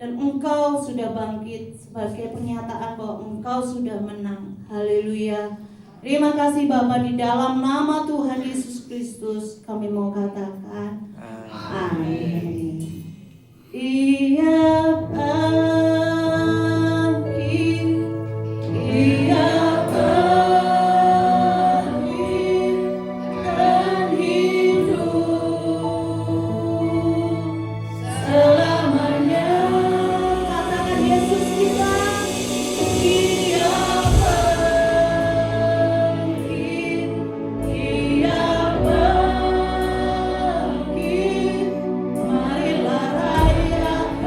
Dan Engkau sudah bangkit sebagai pernyataan bahwa Engkau sudah menang. Haleluya. Terima kasih Bapa, di dalam nama Tuhan Yesus Kristus kami mau katakan amin. Ia bangkit, Ia bangkit dan hidup selamanya. Katakan Yesus kita, Ia bangkit, Ia bangkit. Marilah rayakan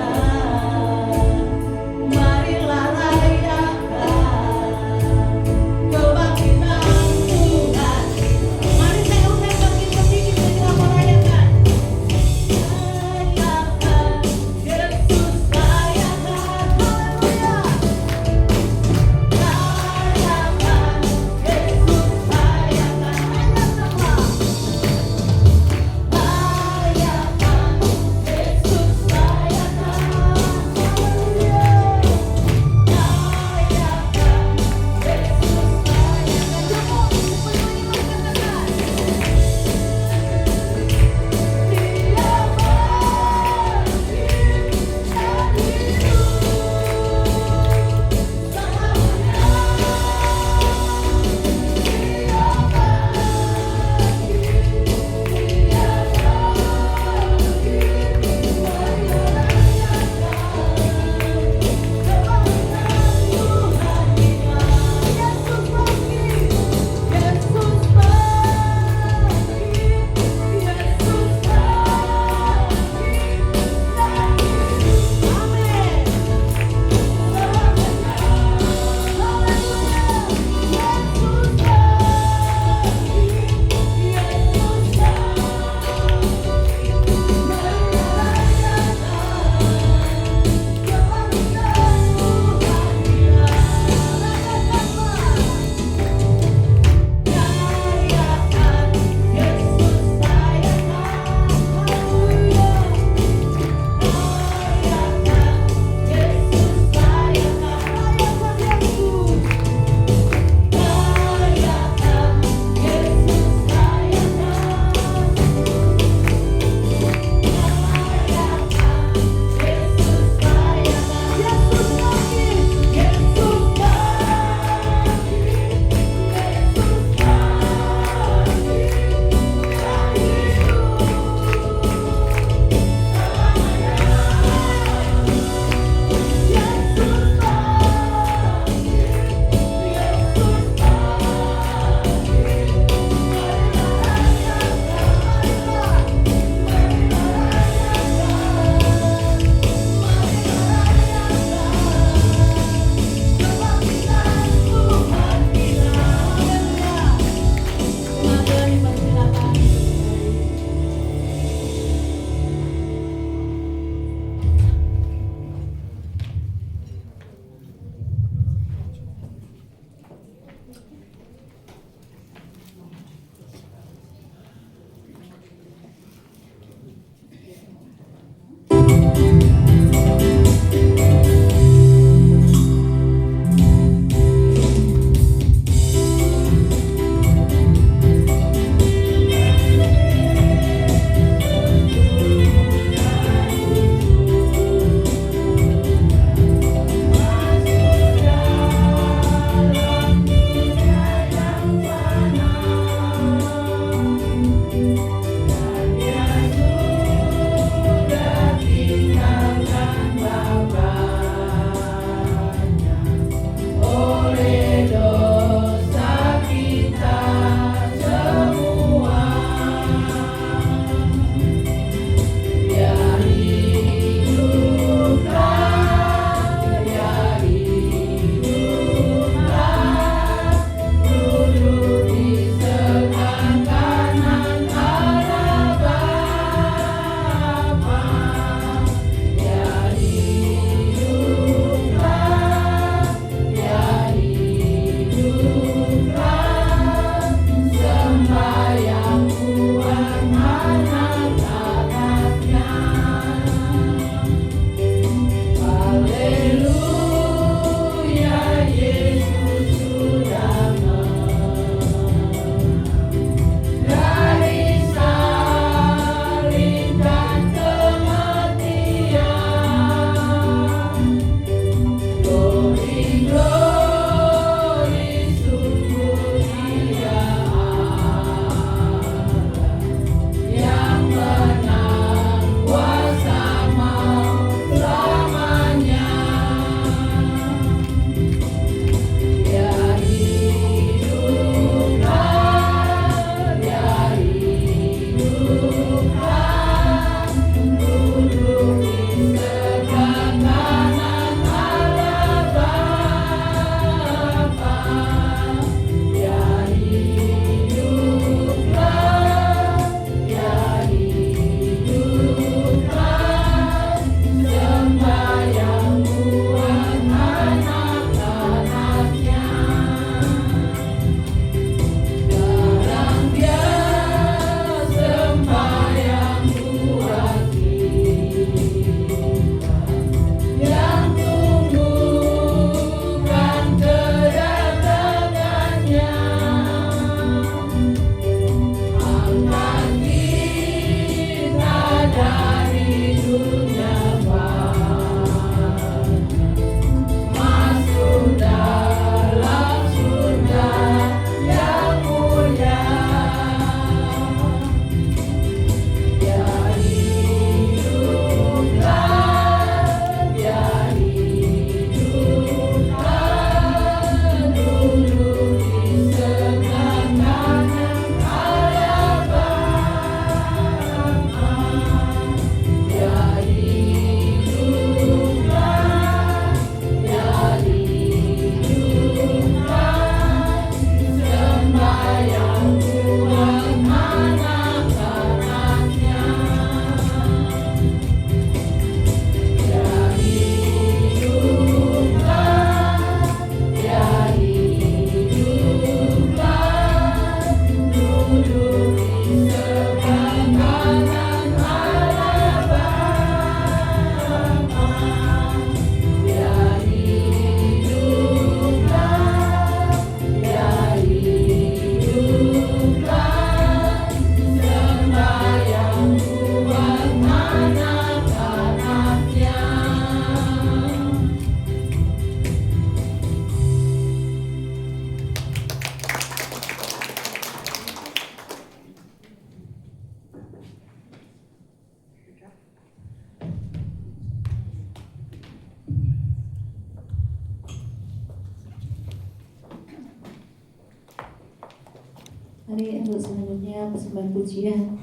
Mari untuk selanjutnya persembahan pujian.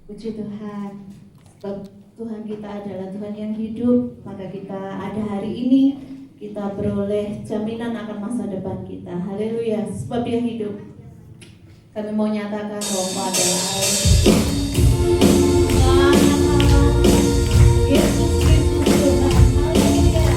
Puji Tuhan, sebab Tuhan kita adalah Tuhan yang hidup, maka kita ada hari ini, kita beroleh jaminan akan masa depan kita. Haleluya, sebab Dia hidup. Kami mau nyatakan bahwa Engkau adalah Allah. Yesus Kristus Tuhan. Haleluya.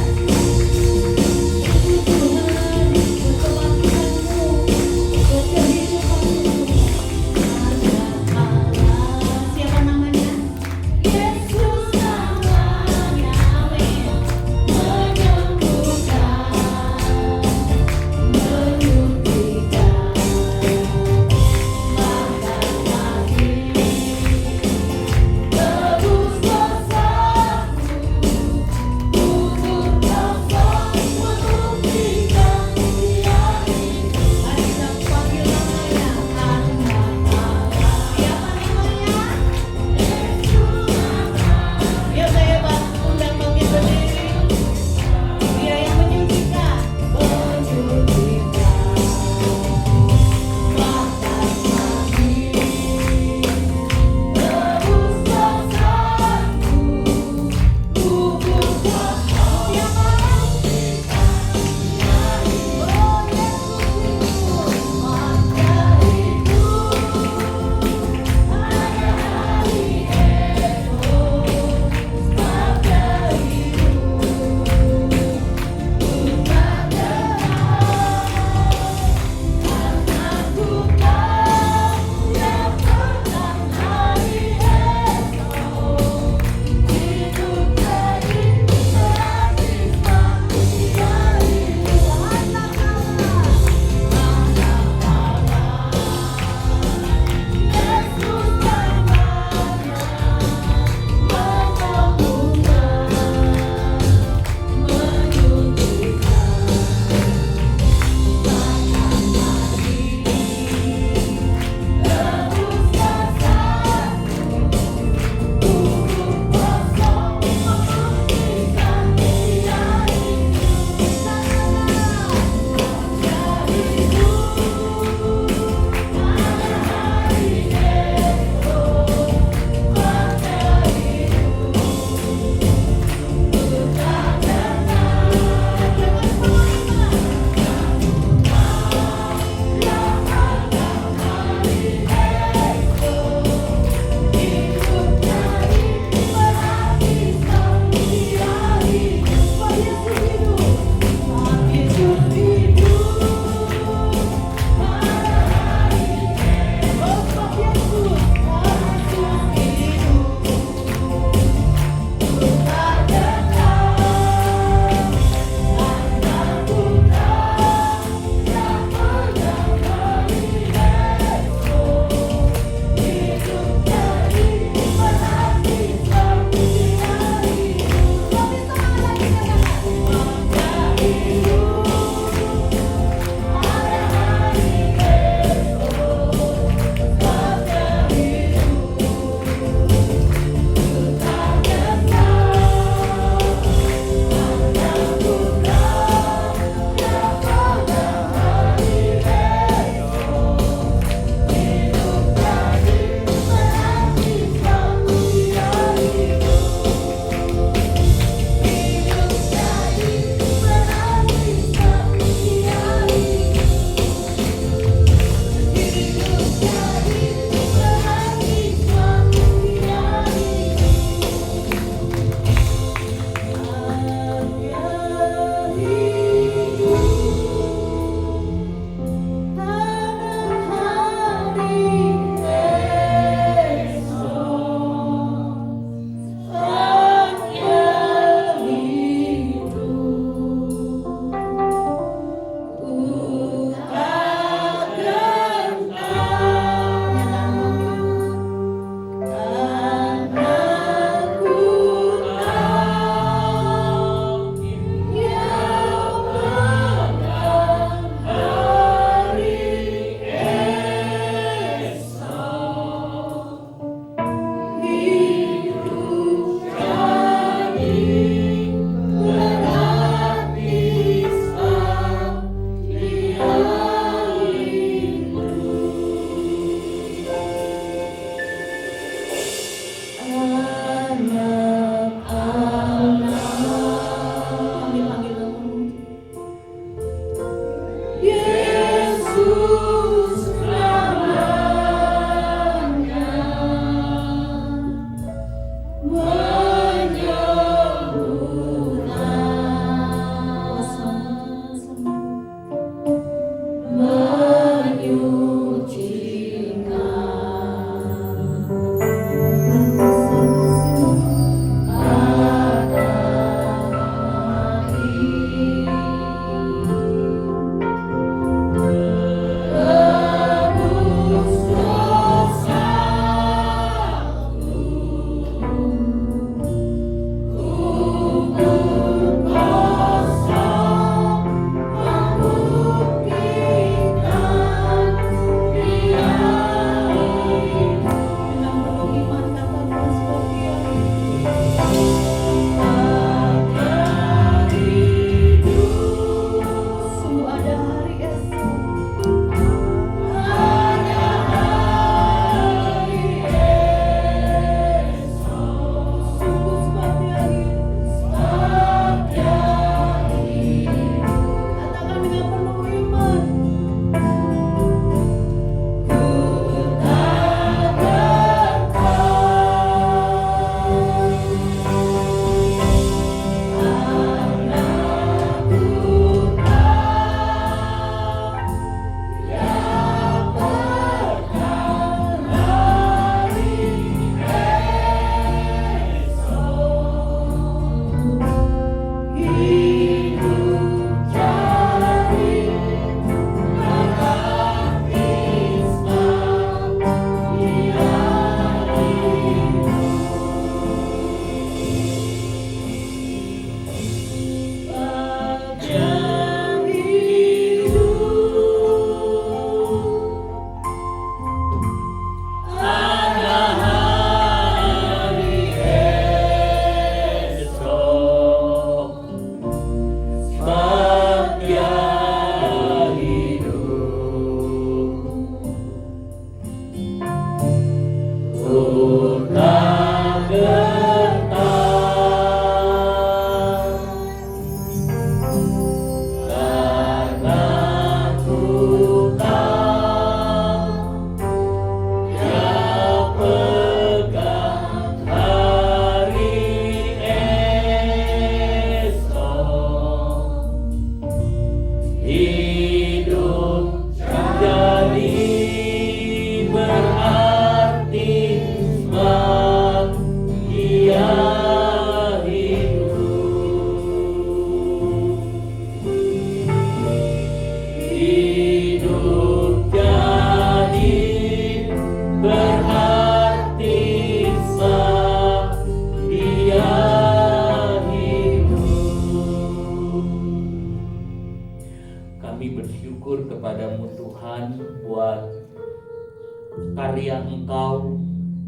karya Engkau,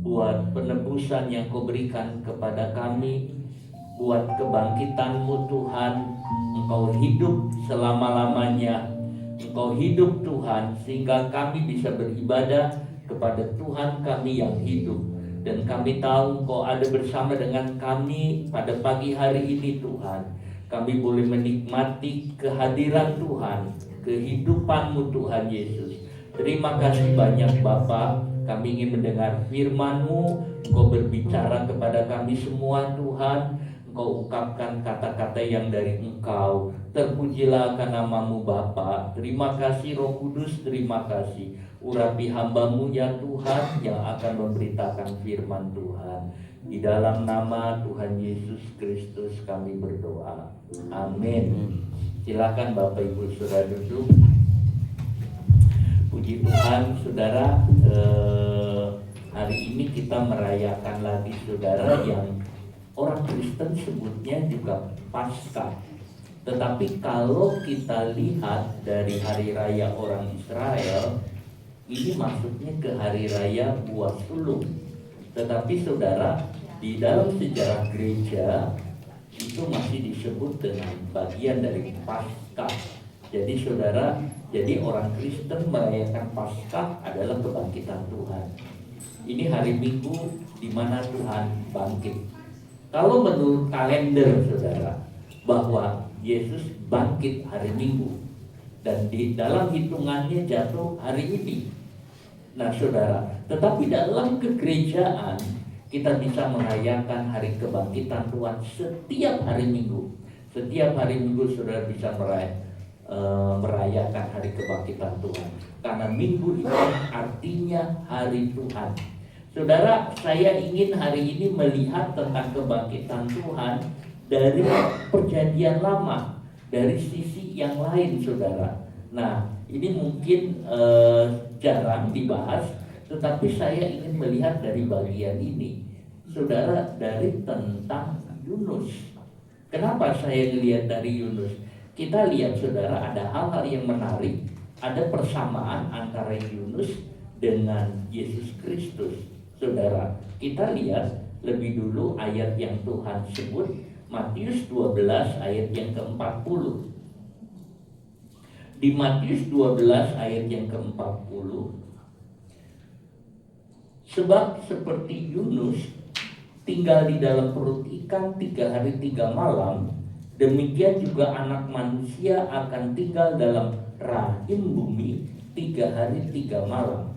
buat penebusan yang Kau berikan kepada kami, buat kebangkitan-Mu Tuhan. Engkau hidup selama-lamanya, Engkau hidup Tuhan, sehingga kami bisa beribadah kepada Tuhan kami yang hidup. Dan kami tahu Engkau ada bersama dengan kami pada pagi hari ini Tuhan. Kami boleh menikmati kehadiran Tuhan, kehidupan-Mu Tuhan Yesus. Terima kasih banyak Bapa. Kami ingin mendengar firman-Mu. Engkau berbicara kepada kami semua Tuhan. Engkau ungkapkan kata-kata yang dari Engkau. Terpujilah akan nama-Mu Bapa. Terima kasih Roh Kudus, terima kasih. Urapi hamba-Mu ya Tuhan yang akan memberitakan firman Tuhan. Di dalam nama Tuhan Yesus Kristus kami berdoa. Amin. Silakan Bapak Ibu Saudara duduk. Puji Tuhan Saudara, hari ini kita merayakan lagi Saudara yang orang Kristen sebutnya juga Paskah. Tetapi kalau kita lihat dari hari raya orang Israel, ini maksudnya ke hari raya buah sulung. Tetapi Saudara, di dalam sejarah gereja itu masih disebut dengan bagian dari Paskah. Jadi Saudara, jadi orang Kristen merayakan Paskah adalah kebangkitan Tuhan. Ini hari Minggu di mana Tuhan bangkit. Kalau menurut kalender Saudara, bahwa Yesus bangkit hari Minggu dan di dalam hitungannya jatuh hari ini. Nah Saudara, tetapi dalam kegerejaan kita bisa merayakan hari kebangkitan Tuhan setiap hari Minggu. Setiap hari Minggu saudara bisa merayakan hari kebangkitan Tuhan. Karena minggu itu artinya hari Tuhan. Saudara, saya ingin hari ini melihat tentang kebangkitan Tuhan dari perjanjian lama, dari sisi yang lain, saudara. Nah, ini mungkin jarang dibahas, tetapi saya ingin melihat dari bagian ini, saudara, dari tentang Yunus. Kenapa saya melihat dari Yunus? Kita lihat, saudara, ada hal-hal yang menarik, ada persamaan antara Yunus dengan Yesus Kristus. Saudara, kita lihat lebih dulu ayat yang Tuhan sebut, Matius 12 ayat yang ke-40. Di Matius 12 ayat yang ke-40, sebab seperti Yunus tinggal di dalam perut ikan 3 hari 3 malam, demikian juga anak manusia akan tinggal dalam rahim bumi 3 hari 3 malam.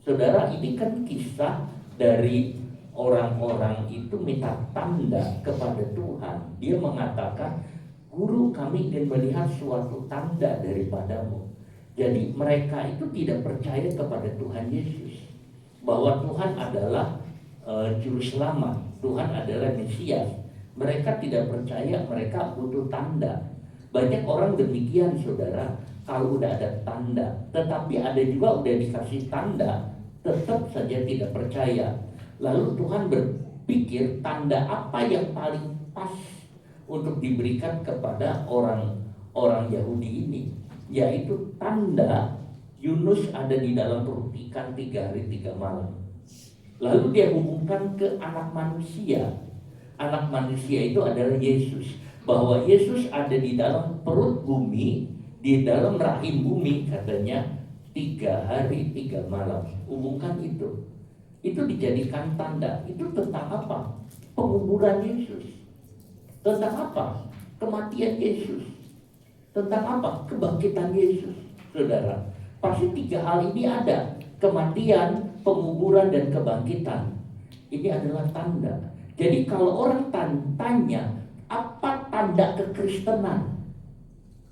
Saudara, ini kan kisah dari orang-orang itu minta tanda kepada Tuhan. Dia mengatakan, Guru, kami ingin melihat suatu tanda daripadamu. Jadi mereka itu tidak percaya kepada Tuhan Yesus, bahwa Tuhan adalah juru selamat, Tuhan adalah Mesias. Mereka tidak percaya, mereka butuh tanda. Banyak orang demikian, saudara, kalau udah ada tanda. Tetapi ada juga udah dikasih tanda, tetap saja tidak percaya. Lalu Tuhan berpikir tanda apa yang paling pas untuk diberikan kepada orang Yahudi ini, yaitu tanda Yunus ada di dalam perut ikan 3 hari 3 malam. Lalu dia hubungkan ke anak manusia. Anak manusia itu adalah Yesus, bahwa Yesus ada di dalam perut bumi, di dalam rahim bumi, katanya 3 hari 3 malam. Hubungkan itu dijadikan tanda. Itu tentang apa? Penguburan Yesus. Tentang apa? Kematian Yesus. Tentang apa? Kebangkitan Yesus. Saudara, pasti 3 hal ini ada: kematian, penguburan, dan kebangkitan. Ini adalah tanda. Jadi kalau orang tanya, apa tanda kekristenan?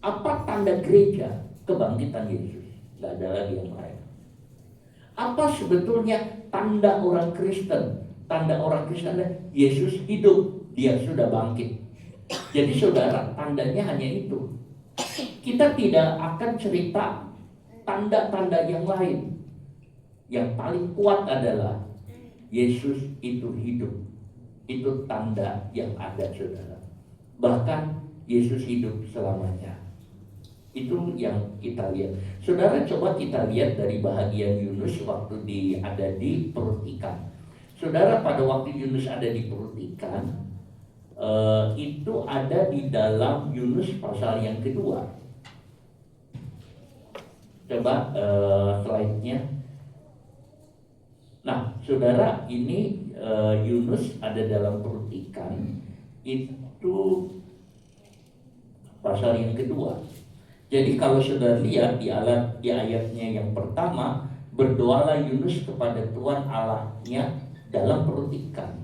Apa tanda gereja? Kebangkitan Yesus. Gak ada lagi yang lain. Apa sebetulnya tanda orang Kristen? Tanda orang Kristen adalah Yesus hidup, dia sudah bangkit. Jadi saudara, tandanya hanya itu. Kita tidak akan cerita tanda-tanda yang lain. Yang paling kuat adalah Yesus itu hidup. Itu tanda yang ada, saudara. Bahkan Yesus hidup selamanya. Itu yang kita lihat. Saudara, coba kita lihat dari bahagian Yunus waktu ada di perut ikan. Saudara, pada waktu Yunus ada di perut ikan, itu ada di dalam Yunus pasal yang kedua. Coba slide-nya. Nah, saudara, ini Yunus ada dalam perut ikan, itu pasal yang kedua. Jadi kalau saudara lihat di ayatnya yang pertama, berdoalah Yunus kepada Tuhan Allahnya dalam perut ikan.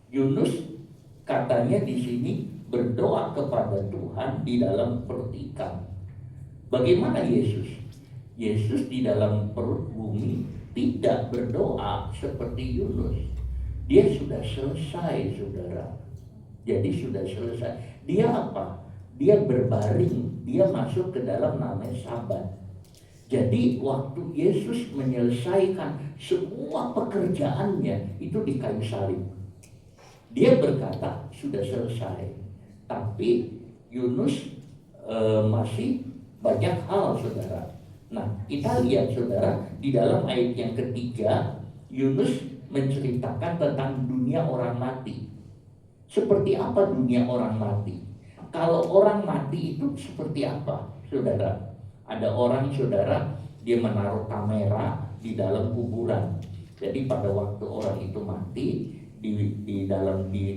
Yunus katanya di sini berdoa kepada Tuhan di dalam perut ikan. Bagaimana Yesus? Yesus di dalam perut bumi tidak berdoa seperti Yunus. Dia sudah selesai, saudara. Jadi sudah selesai. Dia apa? Dia berbaring, dia masuk ke dalam namanya Sabat. Jadi waktu Yesus menyelesaikan semua pekerjaannya itu di kayu salib, dia berkata sudah selesai. Tapi Yunus masih banyak hal, saudara. Nah, kita lihat, saudara, di dalam ayat yang ketiga, Yunus menceritakan tentang dunia orang mati. Seperti apa dunia orang mati? Kalau orang mati itu seperti apa, saudara? Ada orang, saudara, dia menaruh kamera di dalam kuburan. Jadi pada waktu orang itu mati, di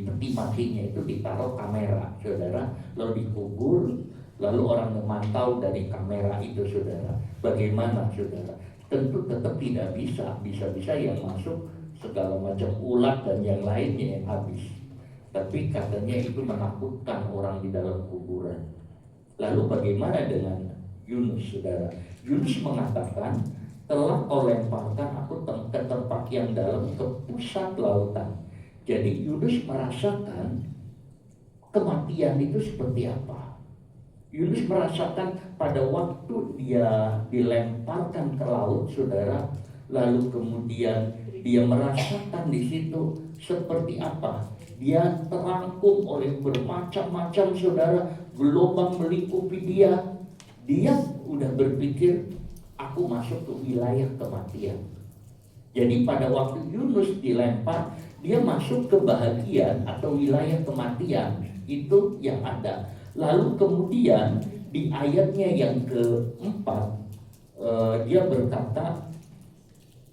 peti matinya itu ditaruh kamera, saudara, lalu dikubur, lalu orang memantau dari kamera itu, saudara. Bagaimana, saudara? Tentu tetap tidak bisa yang masuk segala macam ulat dan yang lainnya yang habis. Tapi katanya itu menakutkan orang di dalam kuburan. Lalu bagaimana dengan Yunus, saudara? Yunus mengatakan, telah kau lemparkan aku ke tempat yang dalam, ke pusat lautan. Jadi Yunus merasakan kematian itu seperti apa. Yunus merasakan pada waktu dia dilemparkan ke laut, saudara, lalu kemudian dia merasakan di situ seperti apa. Dia terangkum oleh bermacam-macam, saudara, gelombang melingkupi dia. Dia udah berpikir, aku masuk ke wilayah kematian. Jadi pada waktu Yunus dilempar, dia masuk ke bahagian atau wilayah kematian. Itu yang ada. Lalu kemudian di ayatnya yang keempat, dia berkata,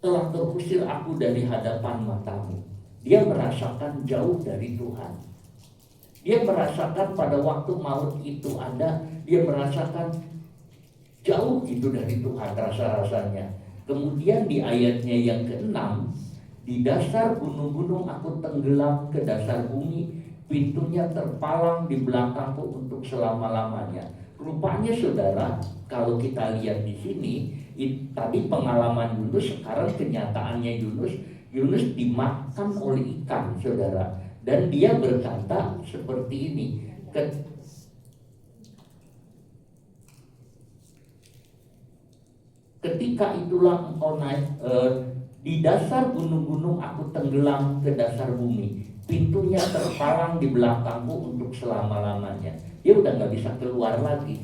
telah terusir aku dari hadapan matamu. Dia merasakan jauh dari Tuhan. Dia merasakan pada waktu maut itu ada, dia merasakan jauh itu dari Tuhan rasa-rasanya. Kemudian di ayatnya yang keenam, di dasar gunung-gunung aku tenggelam ke dasar bumi, pintunya terpalang di belakangku untuk selama-lamanya. Rupanya saudara, kalau kita lihat di sini, tadi pengalaman Yunus, sekarang kenyataannya Yunus dimakan oleh ikan, saudara. Dan dia berkata seperti ini, ketika itulah engkau naik, di dasar gunung-gunung aku tenggelam ke dasar bumi, pintunya terpalang di belakangku untuk selama-lamanya. Dia udah gak bisa keluar lagi.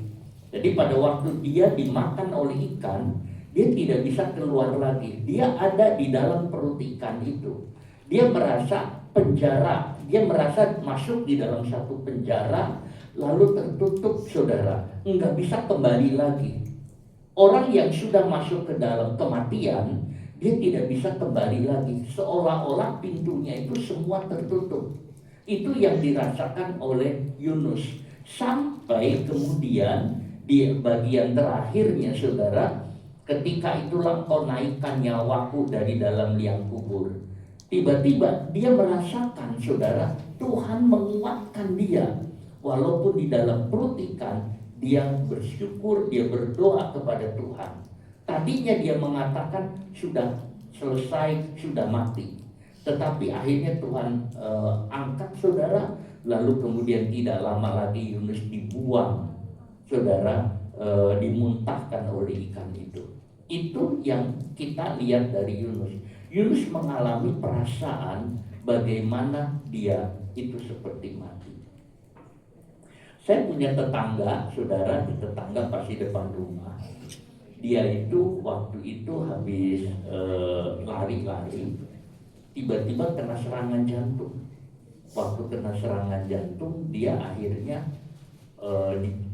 Jadi pada waktu dia dimakan oleh ikan, dia tidak bisa keluar lagi. Dia ada di dalam perut ikan itu. Dia merasa penjara, dia merasa masuk di dalam satu penjara, lalu tertutup, saudara, nggak bisa kembali lagi. Orang yang sudah masuk ke dalam kematian, dia tidak bisa kembali lagi. Seolah-olah pintunya itu semua tertutup. Itu yang dirasakan oleh Yunus. Sampai kemudian di bagian terakhirnya, saudara, ketika itulah kau naikkan nyawaku dari dalam liang kubur. Tiba-tiba dia merasakan, saudara, Tuhan menguatkan dia. Walaupun di dalam perut ikan, dia bersyukur, dia berdoa kepada Tuhan. Tadinya dia mengatakan sudah selesai, sudah mati. Tetapi akhirnya Tuhan angkat, saudara. Lalu kemudian tidak lama lagi Yunus dibuang, saudara, dimuntahkan oleh ikan itu. Itu yang kita lihat dari Yunus. Yunus mengalami perasaan bagaimana dia itu seperti mati. Saya punya tetangga, saudara, di tetangga pasti depan rumah. Dia itu waktu itu habis lari-lari, tiba-tiba kena serangan jantung. Waktu kena serangan jantung, dia akhirnya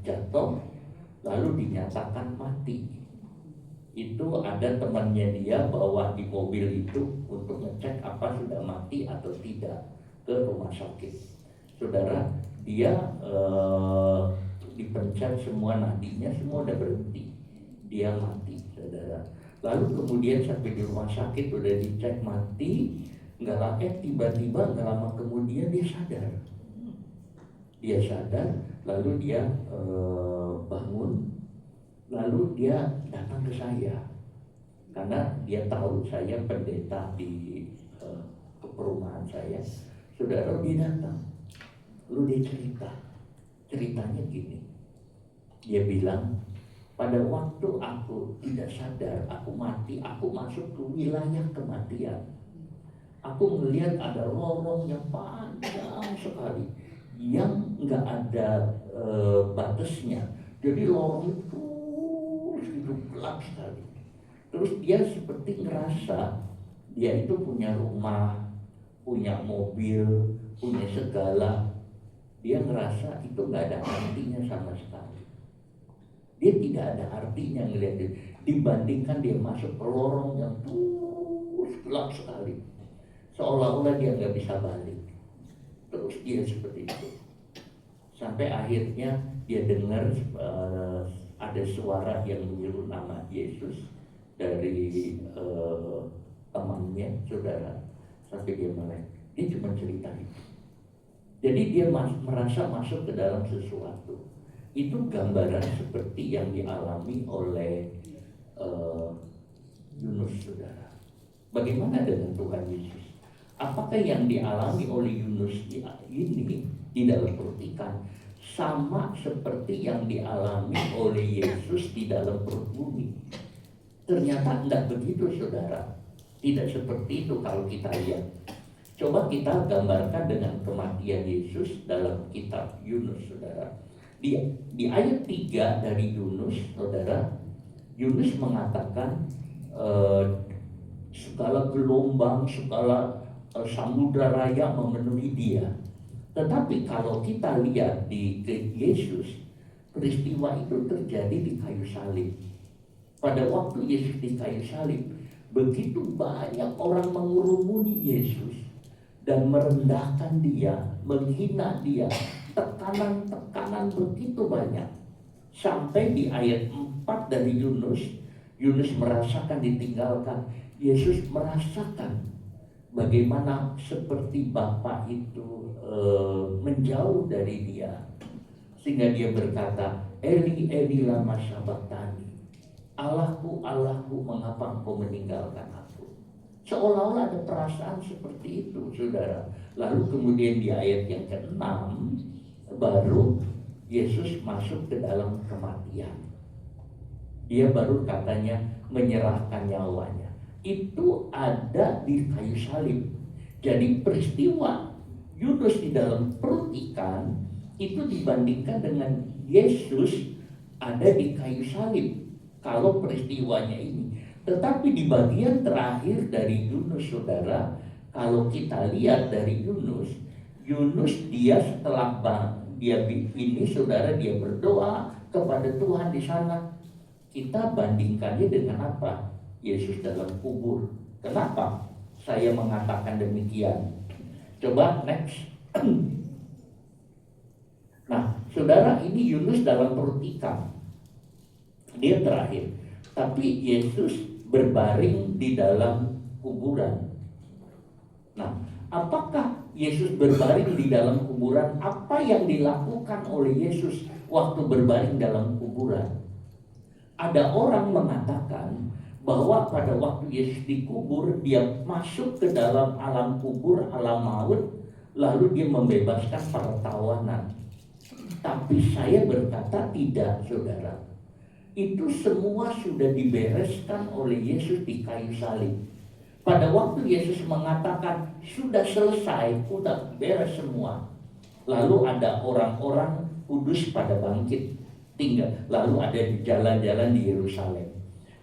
jatuh, lalu dinyatakan mati. Itu ada temannya dia bawa di mobil itu untuk ngecek apa sudah mati atau tidak ke rumah sakit. Saudara, dia dipencet semua nadinya, semua udah berhenti. Dia mati, saudara. Lalu kemudian sampai di rumah sakit udah dicek mati, nggak lama tiba-tiba nggak lama kemudian dia sadar. Dia sadar, lalu dia bangun. Lalu dia datang ke saya, karena dia tahu saya pendeta di perumahan saya. Saudara, dia datang, lalu dia ceritanya gini. Dia bilang, pada waktu aku tidak sadar, aku mati, aku masuk ke wilayah kematian. Aku melihat ada lorong yang panjang sekali, yang nggak ada batasnya. Jadi lorong itu gelap sekali. Terus dia seperti ngerasa dia itu punya rumah, punya mobil, punya segala. Dia ngerasa itu gak ada artinya sama sekali. Dia tidak ada artinya ngelihat dia. Dibandingkan dia masuk ke lorong yang terus gelap sekali, seolah-olah dia gak bisa balik. Terus dia seperti itu. Sampai akhirnya dia dengar ada suara yang menyebut nama Yesus dari temannya, saudara. sampai dia melek. Dia cuma cerita itu. Jadi dia merasa masuk ke dalam sesuatu. Itu gambaran seperti yang dialami oleh Yunus, saudara. Bagaimana dengan Tuhan Yesus? Apakah yang dialami oleh Yunus ini di dalam perut ikan sama seperti yang dialami oleh Yesus di dalam perut bumi? Ternyata tidak begitu, saudara. Tidak seperti itu kalau kita lihat. Coba kita gambarkan dengan kematian Yesus dalam kitab Yunus, saudara. Di ayat 3 dari Yunus, saudara, Yunus mengatakan segala gelombang, segala samudra raya memenuhi dia. Tetapi kalau kita lihat di Yesus, peristiwa itu terjadi di kayu salib. Pada waktu Yesus di kayu salib, begitu banyak orang mengurumuni Yesus dan merendahkan dia, menghina dia, tekanan-tekanan begitu banyak. Sampai di ayat 4 dari Yunus, Yunus merasakan ditinggalkan. Yesus merasakan bagaimana seperti Bapa itu menjauh dari dia. Sehingga dia berkata, Eli, Eli lama sabachthani. Allahku, Allahku, mengapa engkau meninggalkan aku? Seolah-olah ada perasaan seperti itu, saudara. Lalu kemudian di ayat yang ke-6, baru Yesus masuk ke dalam kematian. Dia baru katanya menyerahkan nyawanya. Itu ada di kayu salib. Jadi peristiwa Yunus di dalam perut ikan itu dibandingkan dengan Yesus ada di kayu salib. Kalau peristiwanya ini, tetapi di bagian terakhir dari Yunus, saudara, kalau kita lihat dari Yunus dia setelah dia ini, saudara, dia berdoa kepada Tuhan di sana. Kita bandingkannya dengan apa? Yesus dalam kubur. Kenapa saya mengatakan demikian? Coba next. Nah, saudara, ini Yunus dalam perut ikan. Dia terakhir. Tapi Yesus berbaring di dalam kuburan. Nah, apakah Yesus berbaring di dalam kuburan? Apa yang dilakukan oleh Yesus waktu berbaring dalam kuburan? Ada orang mengatakan bahwa pada waktu Yesus dikubur, dia masuk ke dalam alam kubur, alam maut, lalu dia membebaskan para tawanan. Tapi saya berkata tidak, saudara. Itu semua sudah dibereskan oleh Yesus di kayu salib. Pada waktu Yesus mengatakan sudah selesai, sudah beres semua, lalu ada orang-orang kudus pada bangkit tinggal, lalu ada di jalan-jalan di Yerusalem.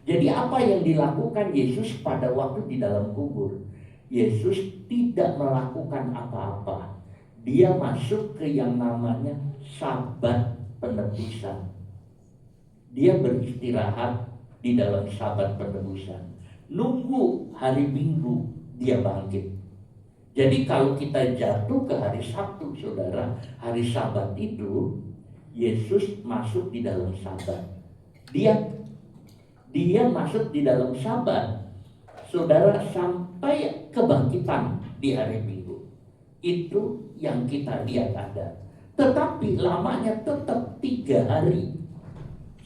Jadi apa yang dilakukan Yesus pada waktu di dalam kubur? Yesus tidak melakukan apa-apa. Dia masuk ke yang namanya Sabat penebusan. Dia beristirahat di dalam Sabat penebusan. Nunggu hari Minggu dia bangkit. Jadi kalau kita jatuh ke hari Sabtu, saudara, hari Sabat itu Yesus masuk di dalam Sabat. Dia masuk di dalam Sabat, saudara, sampai kebangkitan di hari Minggu. Itu yang kita lihat ada. Tetapi lamanya tetap 3 hari.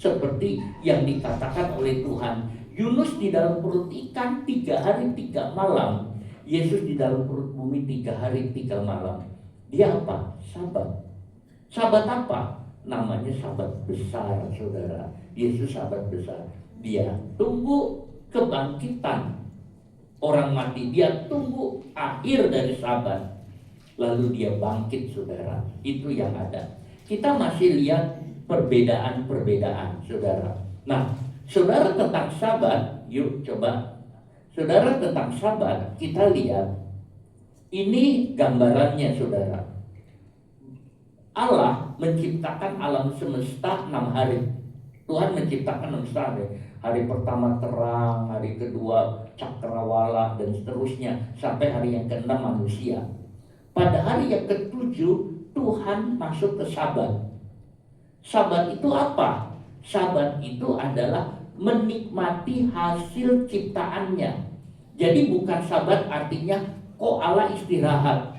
Seperti yang dikatakan oleh Tuhan, Yunus di dalam perut ikan 3 hari 3 malam. Yesus di dalam perut bumi 3 hari 3 malam. Dia apa? Sabat. Sabat apa? Namanya Sabat besar, saudara. Yesus Sabat besar. Dia tunggu kebangkitan orang mati. Dia tunggu akhir dari Sabat. Lalu dia bangkit, saudara. Itu yang ada. Kita masih lihat perbedaan-perbedaan, saudara. Nah, saudara, tentang Sabat, yuk coba. Saudara, tentang Sabat, kita lihat. Ini gambarannya, saudara. Allah menciptakan alam semesta 6 hari. Tuhan menciptakan 6 hari. Hari pertama terang, hari kedua cakrawala, dan seterusnya. Sampai hari yang ke-6 manusia. Pada hari yang ke-7, Tuhan masuk ke Sabat. Sabat itu apa? Sabat itu adalah menikmati hasil ciptaannya. Jadi bukan Sabat artinya Kok Allah istirahat?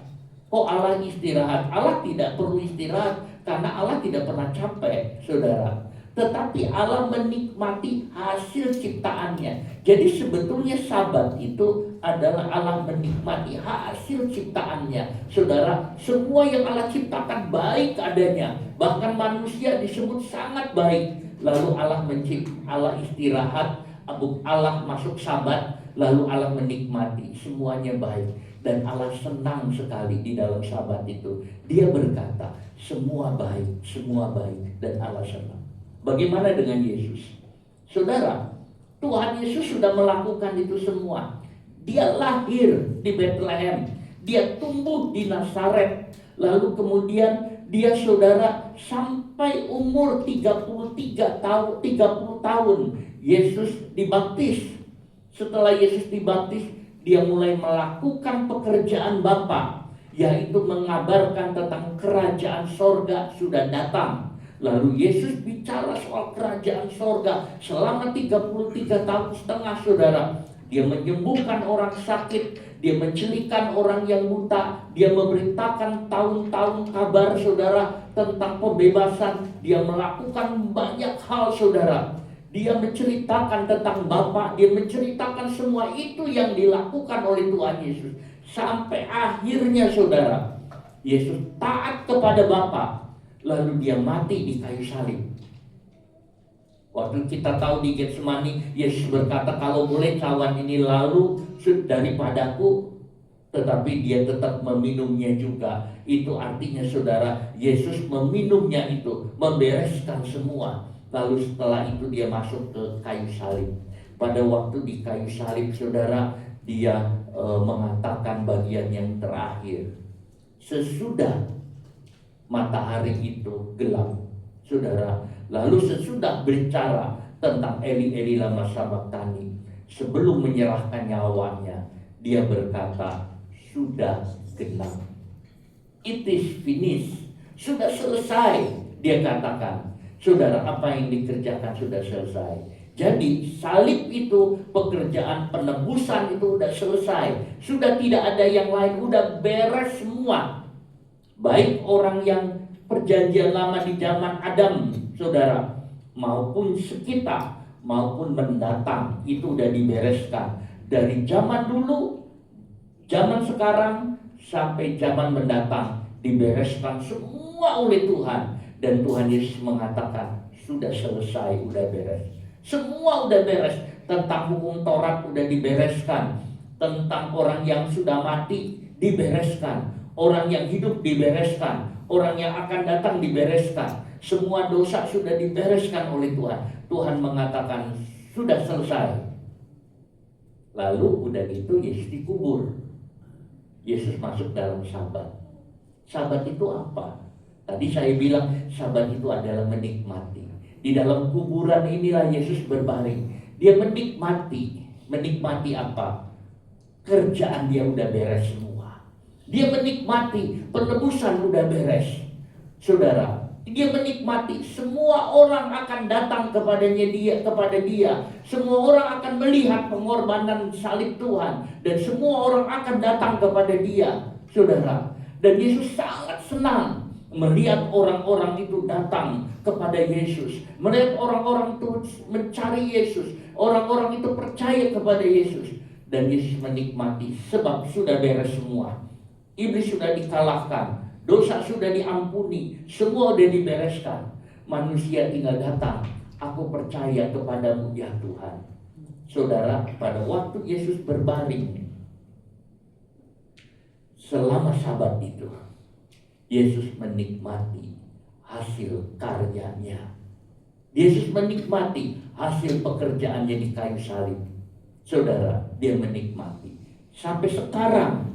Kok Allah istirahat? Allah tidak perlu istirahat karena Allah tidak pernah capek, saudara. Tetapi Allah menikmati hasil ciptaannya. Jadi sebetulnya Sabat itu adalah Allah menikmati hasil ciptaannya. Saudara, semua yang Allah ciptakan baik adanya. Bahkan manusia disebut sangat baik. Lalu Allah istirahat, Allah masuk Sabat, lalu Allah menikmati, semuanya baik. Dan Allah senang sekali di dalam Sabat itu. Dia berkata, semua baik, dan Allah senang. Bagaimana dengan Yesus? Saudara, Tuhan Yesus sudah melakukan itu semua. Dia lahir di Bethlehem, dia tumbuh di Nazaret, lalu kemudian dia, saudara, sampai umur 30 tahun Yesus dibaptis. Setelah Yesus dibaptis, dia mulai melakukan pekerjaan Bapa, yaitu mengabarkan tentang kerajaan sorga sudah datang. Lalu Yesus bicara soal kerajaan sorga selama 33 tahun setengah, saudara. Dia menyembuhkan orang sakit, dia mencelikan orang yang buta, dia memberitakan tahun-tahun kabar, saudara, tentang pembebasan. Dia melakukan banyak hal, saudara. Dia menceritakan tentang Bapa, dia menceritakan semua itu yang dilakukan oleh Tuhan Yesus. Sampai akhirnya, saudara, Yesus taat kepada Bapa. Lalu dia mati di kayu salib. Waktu kita tahu di Getsemani, Yesus berkata, kalau boleh cawan ini lalu daripadaku, tetapi dia tetap meminumnya juga. Itu artinya, saudara, Yesus meminumnya itu, membereskan semua. Lalu setelah itu dia masuk ke kayu salib. Pada waktu di kayu salib, saudara, dia mengatakan bagian yang terakhir. Sesudah matahari itu gelap, saudara. Lalu sesudah berbicara tentang Eli Eli lama sabachthani, sebelum menyerahkan nyawanya, dia berkata, sudah genap. It is finished. Sudah selesai, dia katakan. Saudara, apa yang dikerjakan sudah selesai. Jadi salib itu, pekerjaan penebusan itu sudah selesai. Sudah tidak ada yang lain, sudah beres semua. Baik orang yang perjanjian lama di zaman Adam, saudara, maupun sekitar, maupun mendatang, itu sudah dibereskan. Dari zaman dulu, zaman sekarang, sampai zaman mendatang, dibereskan semua oleh Tuhan. Dan Tuhan Yesus mengatakan, sudah selesai, sudah beres. Semua sudah beres. Tentang hukum Taurat sudah dibereskan. Tentang orang yang sudah mati, dibereskan. Orang yang hidup dibereskan, orang yang akan datang dibereskan. Semua dosa sudah dibereskan oleh Tuhan. Tuhan mengatakan sudah selesai. Lalu udah gitu Yesus dikubur. Yesus masuk dalam Sabat. Sabat itu apa? Tadi saya bilang Sabat itu adalah menikmati. Di dalam kuburan inilah Yesus berbaring. Dia menikmati. Menikmati apa? Kerjaan dia udah beres semua. Dia menikmati penebusan udah beres, saudara. Dia menikmati semua orang akan datang kepada dia. Semua orang akan melihat pengorbanan salib Tuhan, dan semua orang akan datang kepada dia, saudara. Dan Yesus sangat senang melihat orang-orang itu datang kepada Yesus, melihat orang-orang itu mencari Yesus, orang-orang itu percaya kepada Yesus. Dan Yesus menikmati sebab sudah beres semua. Iblis sudah dikalahkan, dosa sudah diampuni, semua sudah dibereskan. Manusia tinggal datang, aku percaya kepadamu ya Tuhan. Saudara, pada waktu Yesus berbaring, selama Sabat itu, Yesus menikmati hasil karyanya. Yesus menikmati hasil pekerjaannya di kayu salib. Saudara, dia menikmati. Sampai sekarang,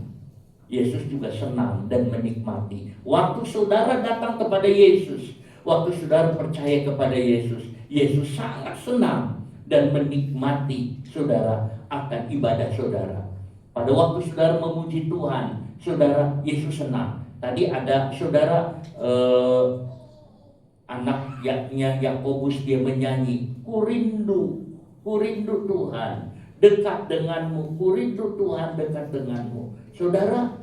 Yesus juga senang dan menikmati. Waktu saudara datang kepada Yesus, waktu saudara percaya kepada Yesus, Yesus sangat senang dan menikmati saudara akan ibadah saudara. Pada waktu saudara memuji Tuhan, saudara, Yesus senang. Tadi ada saudara anaknya Yakobus, dia menyanyi, ku rindu Tuhan. dekat denganmu, ku rindu Tuhan dekat denganmu. Saudara,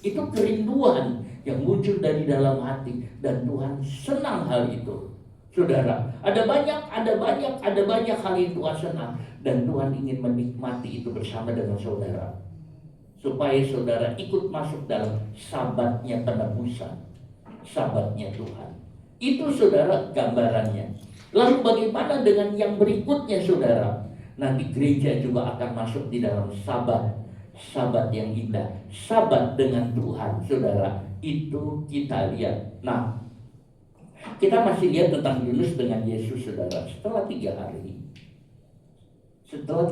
itu kerinduan yang muncul dari dalam hati, dan Tuhan senang hal itu. Saudara, ada banyak hal yang Tuhan senang, dan Tuhan ingin menikmati itu bersama dengan saudara, supaya saudara ikut masuk dalam sabatnya penebusan, sabatnya Tuhan. Itu saudara gambarannya. Lalu bagaimana dengan yang berikutnya saudara? Nanti gereja juga akan masuk di dalam sabat yang indah, sabat dengan Tuhan saudara. Itu kita lihat. Nah, kita masih lihat tentang Yunus dengan Yesus saudara. Setelah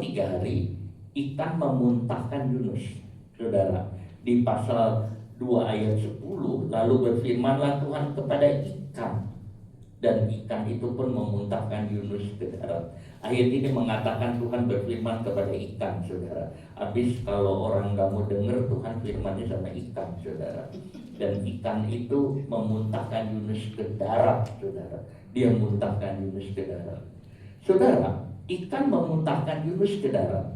3 hari ikan memuntahkan Yunus saudara. Di pasal 2 ayat 10, lalu berfirmanlah Tuhan kepada ikan, dan ikan itu pun memuntahkan Yunus ke darat. Ayat ini mengatakan Tuhan berfirman kepada ikan saudara. Habis kalau orang gak mau dengar, Tuhan firmannya sama ikan saudara. Dan ikan itu memuntahkan Yunus ke darat saudara. Dia memuntahkan Yunus ke darat. Saudara, ikan memuntahkan Yunus ke darat.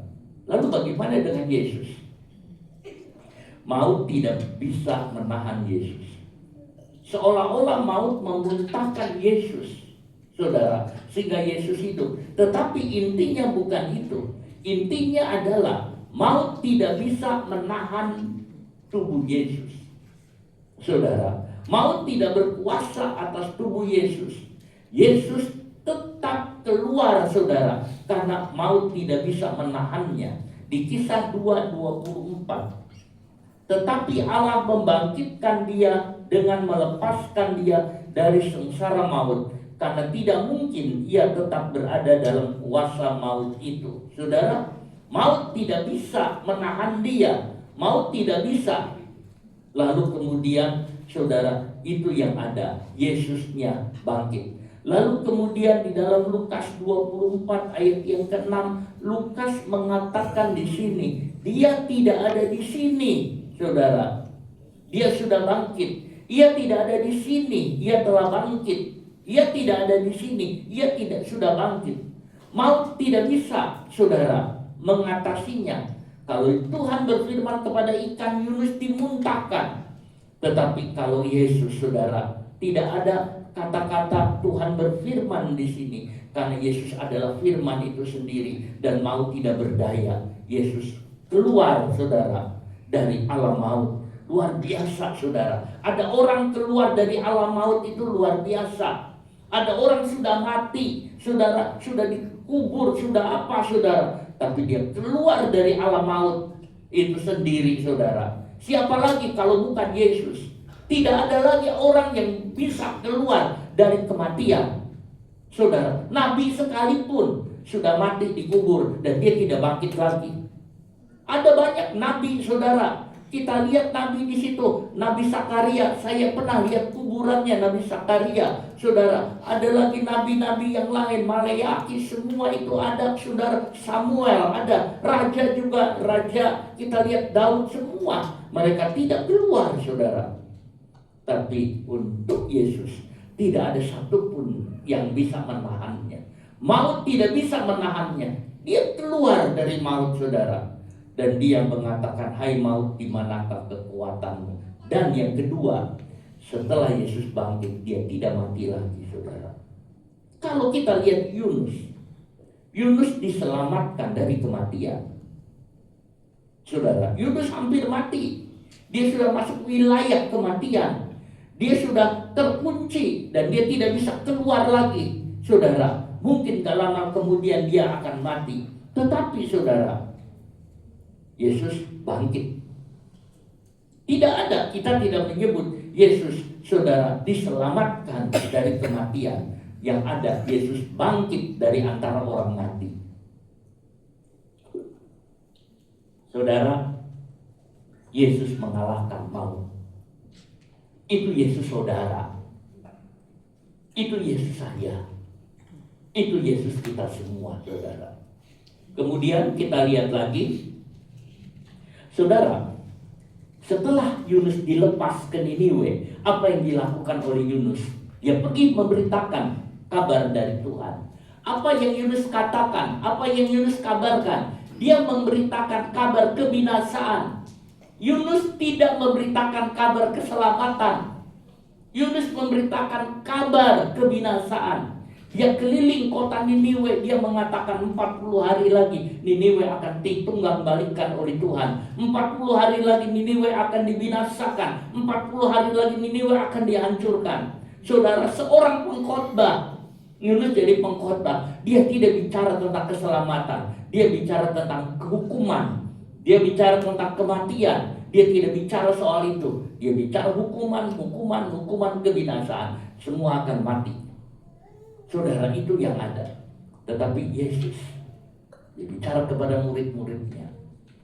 Lalu bagaimana dengan Yesus? Maut tidak bisa menahan Yesus. Seolah-olah maut memuntahkan Yesus saudara, sehingga Yesus hidup. Tetapi intinya bukan itu. Intinya adalah maut tidak bisa menahan tubuh Yesus saudara. Maut tidak berkuasa atas tubuh Yesus. Yesus tetap keluar saudara, karena maut tidak bisa menahannya. Di Kisah 2:24, tetapi Allah membangkitkan dia dengan melepaskan dia dari sengsara maut, karena tidak mungkin ia tetap berada dalam kuasa maut itu. Saudara, maut tidak bisa menahan dia. Maut tidak bisa. Lalu kemudian saudara, itu yang ada, Yesusnya bangkit. Lalu kemudian di dalam Lukas 24 ayat yang ke-6, Lukas mengatakan di sini, dia tidak ada di sini saudara. Dia sudah bangkit. Ia tidak ada di sini, ia telah bangkit. Ia tidak ada di sini, ia tidak sudah bangkit. Maut tidak bisa saudara mengatasinya. Kalau Tuhan berfirman kepada ikan, Yunus dimuntahkan. Tetapi kalau Yesus saudara, tidak ada kata-kata Tuhan berfirman di sini, karena Yesus adalah firman itu sendiri, dan maut tidak berdaya. Yesus keluar saudara dari alam maut. Luar biasa saudara. Ada orang keluar dari alam maut itu luar biasa. Ada orang sudah mati saudara, sudah dikubur, sudah apa saudara, tapi dia keluar dari alam maut itu sendiri saudara. Siapa lagi kalau bukan Yesus? Tidak ada lagi orang yang bisa keluar dari kematian saudara. Nabi sekalipun sudah mati dikubur dan dia tidak bangkit lagi. Ada banyak nabi saudara. Kita lihat nabi di situ, Nabi Sakaria. Saya pernah lihat kuburannya Nabi Sakaria, saudara. Ada lagi nabi-nabi yang lain, Maleaki, semua itu ada, saudara. Samuel ada, raja juga, raja. Kita lihat Daud, semua mereka tidak keluar, saudara. Tapi untuk Yesus tidak ada satupun yang bisa menahannya. Maut tidak bisa menahannya. Dia keluar dari maut, saudara. Dan dia mengatakan, hai maut, di manakah kekuatanmu? Dan yang kedua, setelah Yesus bangkit, dia tidak mati lagi, saudara. Kalau kita lihat Yunus diselamatkan dari kematian. Saudara, Yunus hampir mati. Dia sudah masuk wilayah kematian. Dia sudah terkunci dan dia tidak bisa keluar lagi. Saudara, mungkin gak lama kemudian dia akan mati. Tetapi saudara, Yesus bangkit. Tidak ada, kita tidak menyebut Yesus saudara diselamatkan dari kematian. Yang ada, Yesus bangkit dari antara orang mati. Saudara, Yesus mengalahkan maut. Itu Yesus saudara. Itu Yesus saya. Itu Yesus kita semua, saudara. Kemudian kita lihat lagi, saudara, setelah Yunus dilepas ke Niniwe, apa yang dilakukan oleh Yunus? Dia pergi memberitakan kabar dari Tuhan. Apa yang Yunus katakan? Apa yang Yunus kabarkan? Dia memberitakan kabar kebinasaan. Yunus tidak memberitakan kabar keselamatan. Yunus memberitakan kabar kebinasaan. Dia keliling kota Niniwe. Dia mengatakan 40 hari lagi Niniwe akan ditunggang balikan oleh Tuhan. 40 hari lagi Niniwe akan dibinasakan. 40 hari lagi Niniwe akan dihancurkan. Saudara, seorang pengkhotbah, Yunus jadi pengkhotbah. Dia tidak bicara tentang keselamatan. Dia bicara tentang kehukuman. Dia bicara tentang kematian. Dia tidak bicara soal itu. Dia bicara hukuman kebinasaan. Semua akan mati. Saudara, itu yang ada. Tetapi Yesus, dia bicara kepada murid-muridnya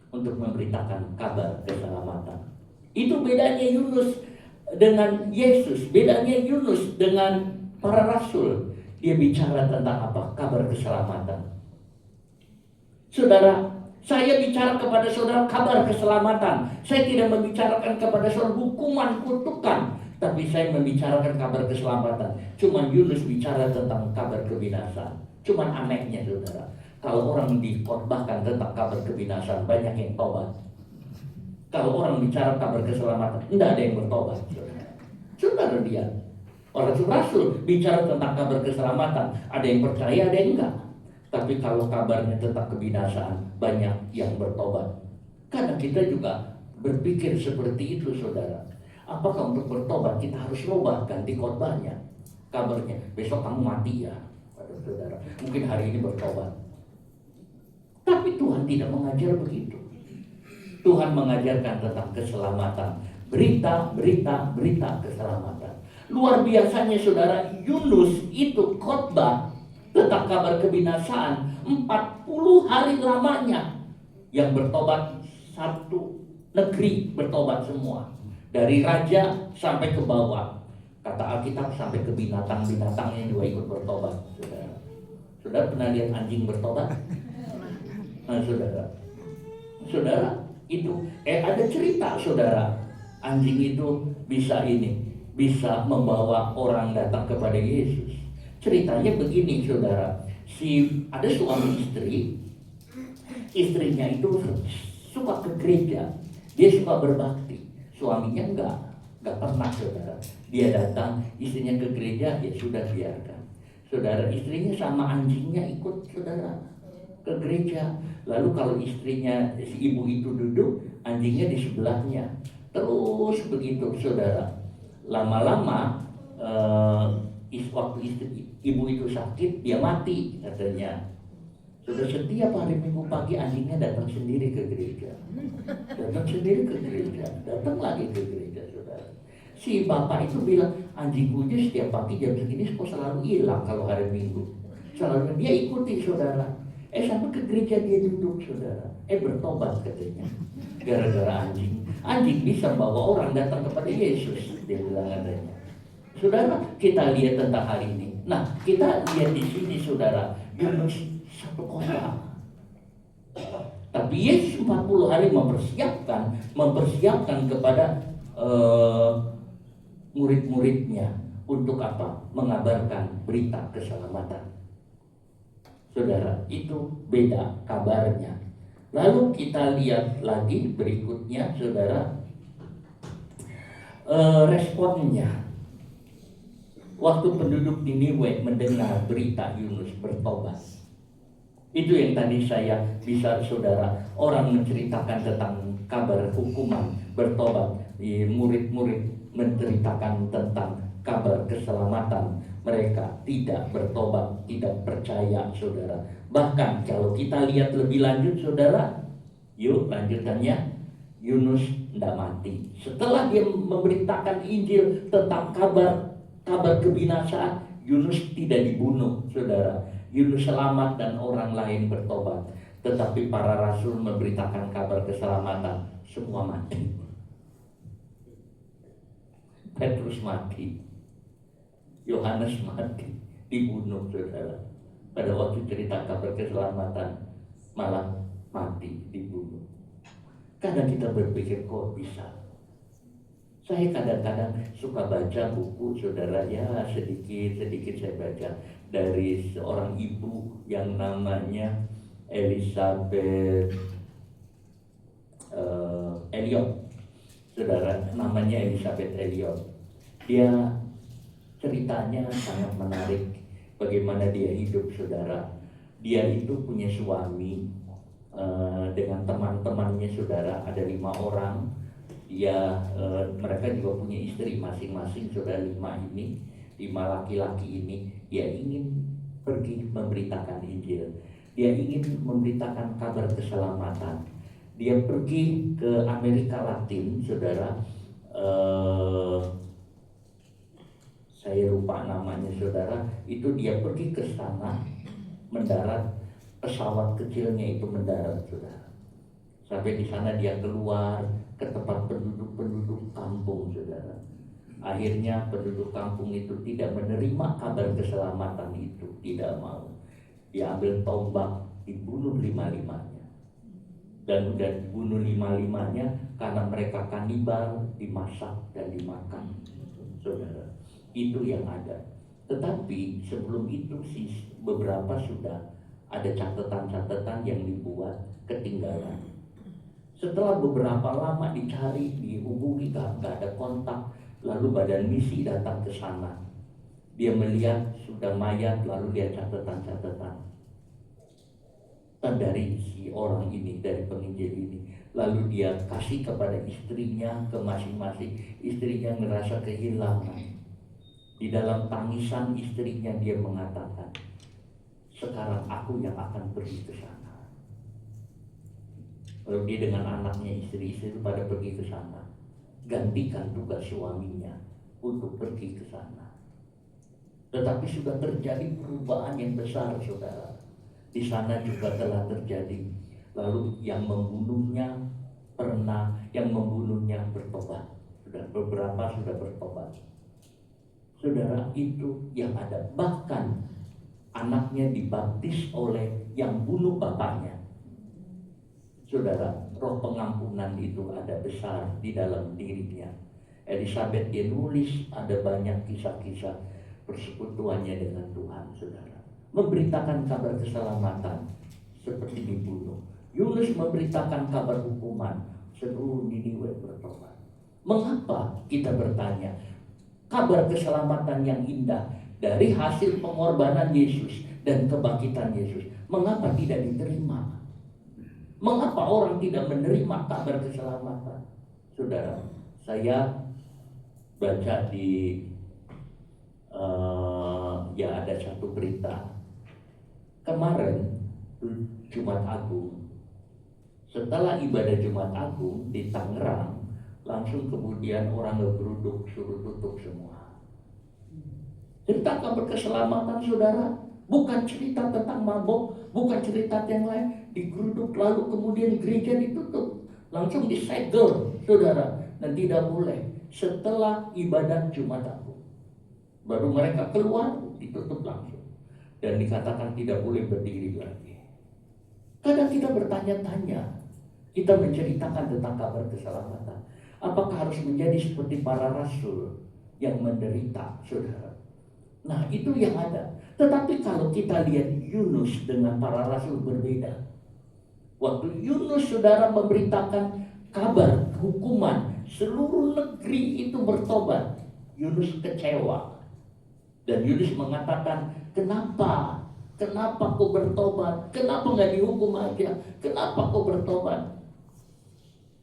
untuk memberitakan kabar keselamatan. Itu bedanya Yunus dengan Yesus. Bedanya Yunus dengan para rasul. Dia bicara tentang apa? Kabar keselamatan. Saudara, saya bicara kepada saudara kabar keselamatan. Saya tidak membicarakan kepada saudara hukuman, kutukan, tapi saya membicarakan kabar keselamatan. Cuma Yunus bicara tentang kabar kebinasaan. Cuma anehnya saudara, kalau orang dikhotbahkan tentang kabar kebinasaan, banyak yang tobat. Kalau orang bicara kabar keselamatan, tidak ada yang bertobat. Saudara lihat, orang rasul bicara tentang kabar keselamatan, ada yang percaya, ada yang enggak. Tapi kalau kabarnya tentang kebinasaan, banyak yang bertobat. Karena kita juga berpikir seperti itu, saudara. Apakah untuk bertobat kita harus rubah ganti khotbahnya, kabarnya? Besok kamu mati ya, saudara. Mungkin hari ini bertobat. Tapi Tuhan tidak mengajar begitu. Tuhan mengajarkan tentang keselamatan. Berita keselamatan. Luar biasanya saudara, Yunus itu khotbah tentang kabar kebinasaan 40 hari lamanya. Yang bertobat satu negeri bertobat semua. Dari raja sampai ke bawah. Kata Alkitab sampai ke binatang-binatangnya juga ikut bertobat. Saudara pernah lihat anjing bertobat? Nah, saudara itu ada cerita saudara, anjing itu bisa membawa orang datang kepada Yesus. Ceritanya begini saudara, ada suami istri, istrinya itu suka ke gereja, dia suka berbakti, suaminya enggak pernah saudara. Dia datang, istrinya ke gereja, ya sudah biarkan. Saudara, istrinya sama anjingnya ikut saudara ke gereja. Lalu kalau istrinya, si ibu itu duduk, anjingnya di sebelahnya. Terus begitu saudara. Lama-lama waktu ibu itu sakit, dia mati katanya. Sudah setiap hari Minggu pagi anjingnya datang sendiri ke gereja. Datang lagi ke gereja saudara. Si bapak itu bilang, anjingku aja setiap pagi jam segini kok selalu hilang kalau hari Minggu. Selalu dia ikuti saudara. Sampai ke gereja dia duduk saudara. Bertobat katanya. Gara-gara anjing. Anjing bisa bawa orang datang kepada Yesus. Dia bilang adanya. Saudara, kita lihat tentang hari ini. Nah, kita lihat di sini saudara. Yunus satu kota. Tapi Yesus 40 hari mempersiapkan kepada murid-muridnya. Untuk apa? Mengabarkan berita keselamatan. Saudara, itu beda kabarnya. Lalu kita lihat lagi berikutnya saudara, responnya. Waktu penduduk Niniwe mendengar berita Yunus bertobat. Itu yang tadi saya bisa saudara, orang menceritakan tentang kabar hukuman, bertobat. Murid-murid menceritakan tentang kabar keselamatan. Mereka tidak bertobat, tidak percaya saudara. Bahkan kalau kita lihat lebih lanjut saudara, yuk lanjutannya, Yunus tidak mati. Setelah dia memberitakan Injil tentang kabar kebinasaan, Yunus tidak dibunuh saudara. Yunus selamat dan orang lain bertobat. Tetapi para rasul memberitakan kabar keselamatan, semua mati. Petrus mati, Yohanes mati, dibunuh saudara. Pada waktu cerita kabar keselamatan malah mati, dibunuh. Kadang kita berpikir kok bisa. Saya kadang-kadang suka baca buku saudara, ya sedikit saya baca dari seorang ibu yang namanya Elizabeth Elliot, saudara, namanya Elizabeth Elliot. Dia ceritanya sangat menarik, bagaimana dia hidup, saudara. Dia itu punya suami dengan teman-temannya, saudara, ada 5 orang. Mereka juga punya istri masing-masing, saudara. 5 laki-laki ini, dia ingin pergi memberitakan Injil. Dia ingin memberitakan kabar keselamatan. Dia pergi ke Amerika Latin, saudara. Saya lupa namanya, saudara. Itu dia pergi ke sana, mendarat, pesawat kecilnya itu mendarat, saudara. Sampai di sana dia keluar ke tempat penduduk kampung, saudara. Akhirnya penduduk kampung itu tidak menerima kabar keselamatan itu, tidak mau. Dia ambil tombak, dibunuh 5-5-nya. Dan udah dibunuh 5-5-nya karena mereka kanibal, dimasak dan dimakan, saudara. Itu yang ada. Tetapi sebelum itu sih beberapa sudah ada catatan-catatan yang dibuat ketinggalan. Setelah beberapa lama dicari, dihubungi, gak ada kontak. Lalu badan misi datang ke sana. Dia melihat sudah mayat, lalu dia catatan-catatan dari si orang ini, dari penginjil ini. Lalu dia kasih kepada istrinya, ke masing-masing. Istrinya merasa kehilangan. Di dalam tangisan istrinya dia mengatakan, sekarang aku yang akan pergi ke sana. Lalu dia dengan anaknya, istri-istri itu pada pergi ke sana. Gantikan tugas suaminya untuk pergi ke sana. Tetapi sudah terjadi perubahan yang besar, saudara. Di sana juga telah terjadi. Lalu yang membunuhnya bertobat. Sudah beberapa sudah bertobat. Saudara, itu yang ada. Bahkan anaknya dibaptis oleh yang bunuh bapaknya. Saudara, roh pengampunan itu ada besar di dalam dirinya. Elizabeth dia nulis ada banyak kisah-kisah persekutuannya dengan Tuhan, saudara. Memberitakan kabar keselamatan seperti dibunuh. Yunus memberitakan kabar hukuman, seluruh Niniwe bertobat. Mengapa kita bertanya? Kabar keselamatan yang indah dari hasil pengorbanan Yesus dan kebangkitan Yesus, mengapa tidak diterima? Mengapa orang tidak menerima kabar keselamatan? Saudara, saya baca di ada satu berita kemarin Jumat Agung. Setelah ibadah Jumat Agung di Tangerang, langsung kemudian orang ngegeruduk, suruh tutup semua. Cerita kabar keselamatan, saudara, bukan cerita tentang mabok, bukan cerita yang lain. Digeruduk, lalu kemudian gereja ditutup, langsung disegel, saudara, dan tidak boleh. Setelah ibadah Jumat Agung, baru mereka keluar, ditutup langsung, dan dikatakan tidak boleh berdiri lagi. Kadang kita bertanya-tanya, kita menceritakan tentang kabar keselamatan, apakah harus menjadi seperti para rasul yang menderita, saudara? Nah, itu yang ada. Tetapi kalau kita lihat Yunus dengan para rasul berbeda. Waktu Yunus, saudara, memberitakan kabar hukuman, seluruh negeri itu bertobat. Yunus kecewa. Dan Yunus mengatakan, kenapa? Kenapa kau bertobat? Kenapa nggak dihukum aja? Kenapa kau bertobat?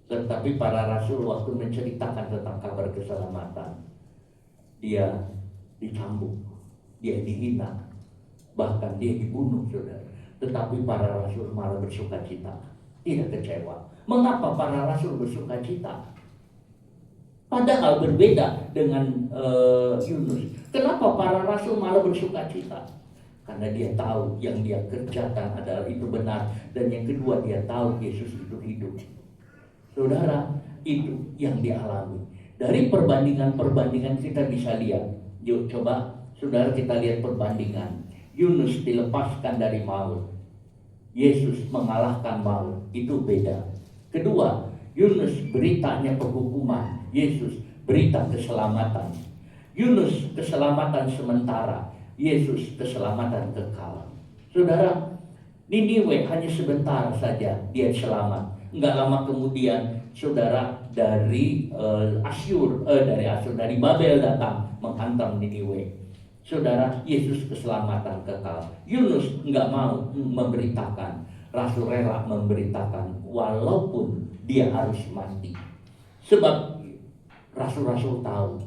Tetapi para rasul waktu menceritakan tentang kabar keselamatan, dia dicambuk, dia dihina, bahkan dia dibunuh, saudara. Tetapi para rasul malah bersuka cita, tidak kecewa. Mengapa para rasul bersuka cita? Padahal berbeda dengan Yunus. Kenapa para rasul malah bersuka cita? Karena dia tahu yang dia kerjakan adalah itu benar. Dan yang kedua, dia tahu Yesus itu hidup. Saudara, itu yang dialami. Dari perbandingan kita bisa lihat. Yuk coba saudara kita lihat perbandingan. Yunus dilepaskan dari maut, Yesus mengalahkan maut, itu beda. Kedua, Yunus beritanya penghukuman, Yesus berita keselamatan. Yunus keselamatan sementara, Yesus keselamatan kekal. Saudara, Niniwe hanya sebentar saja dia selamat. Enggak lama kemudian saudara dari dari Babel datang menghantam Niniwe. Saudara, Yesus keselamatan kekal. Yunus enggak mau memberitakan, Rasul rela memberitakan walaupun dia harus mati. Sebab Rasul-rasul tahu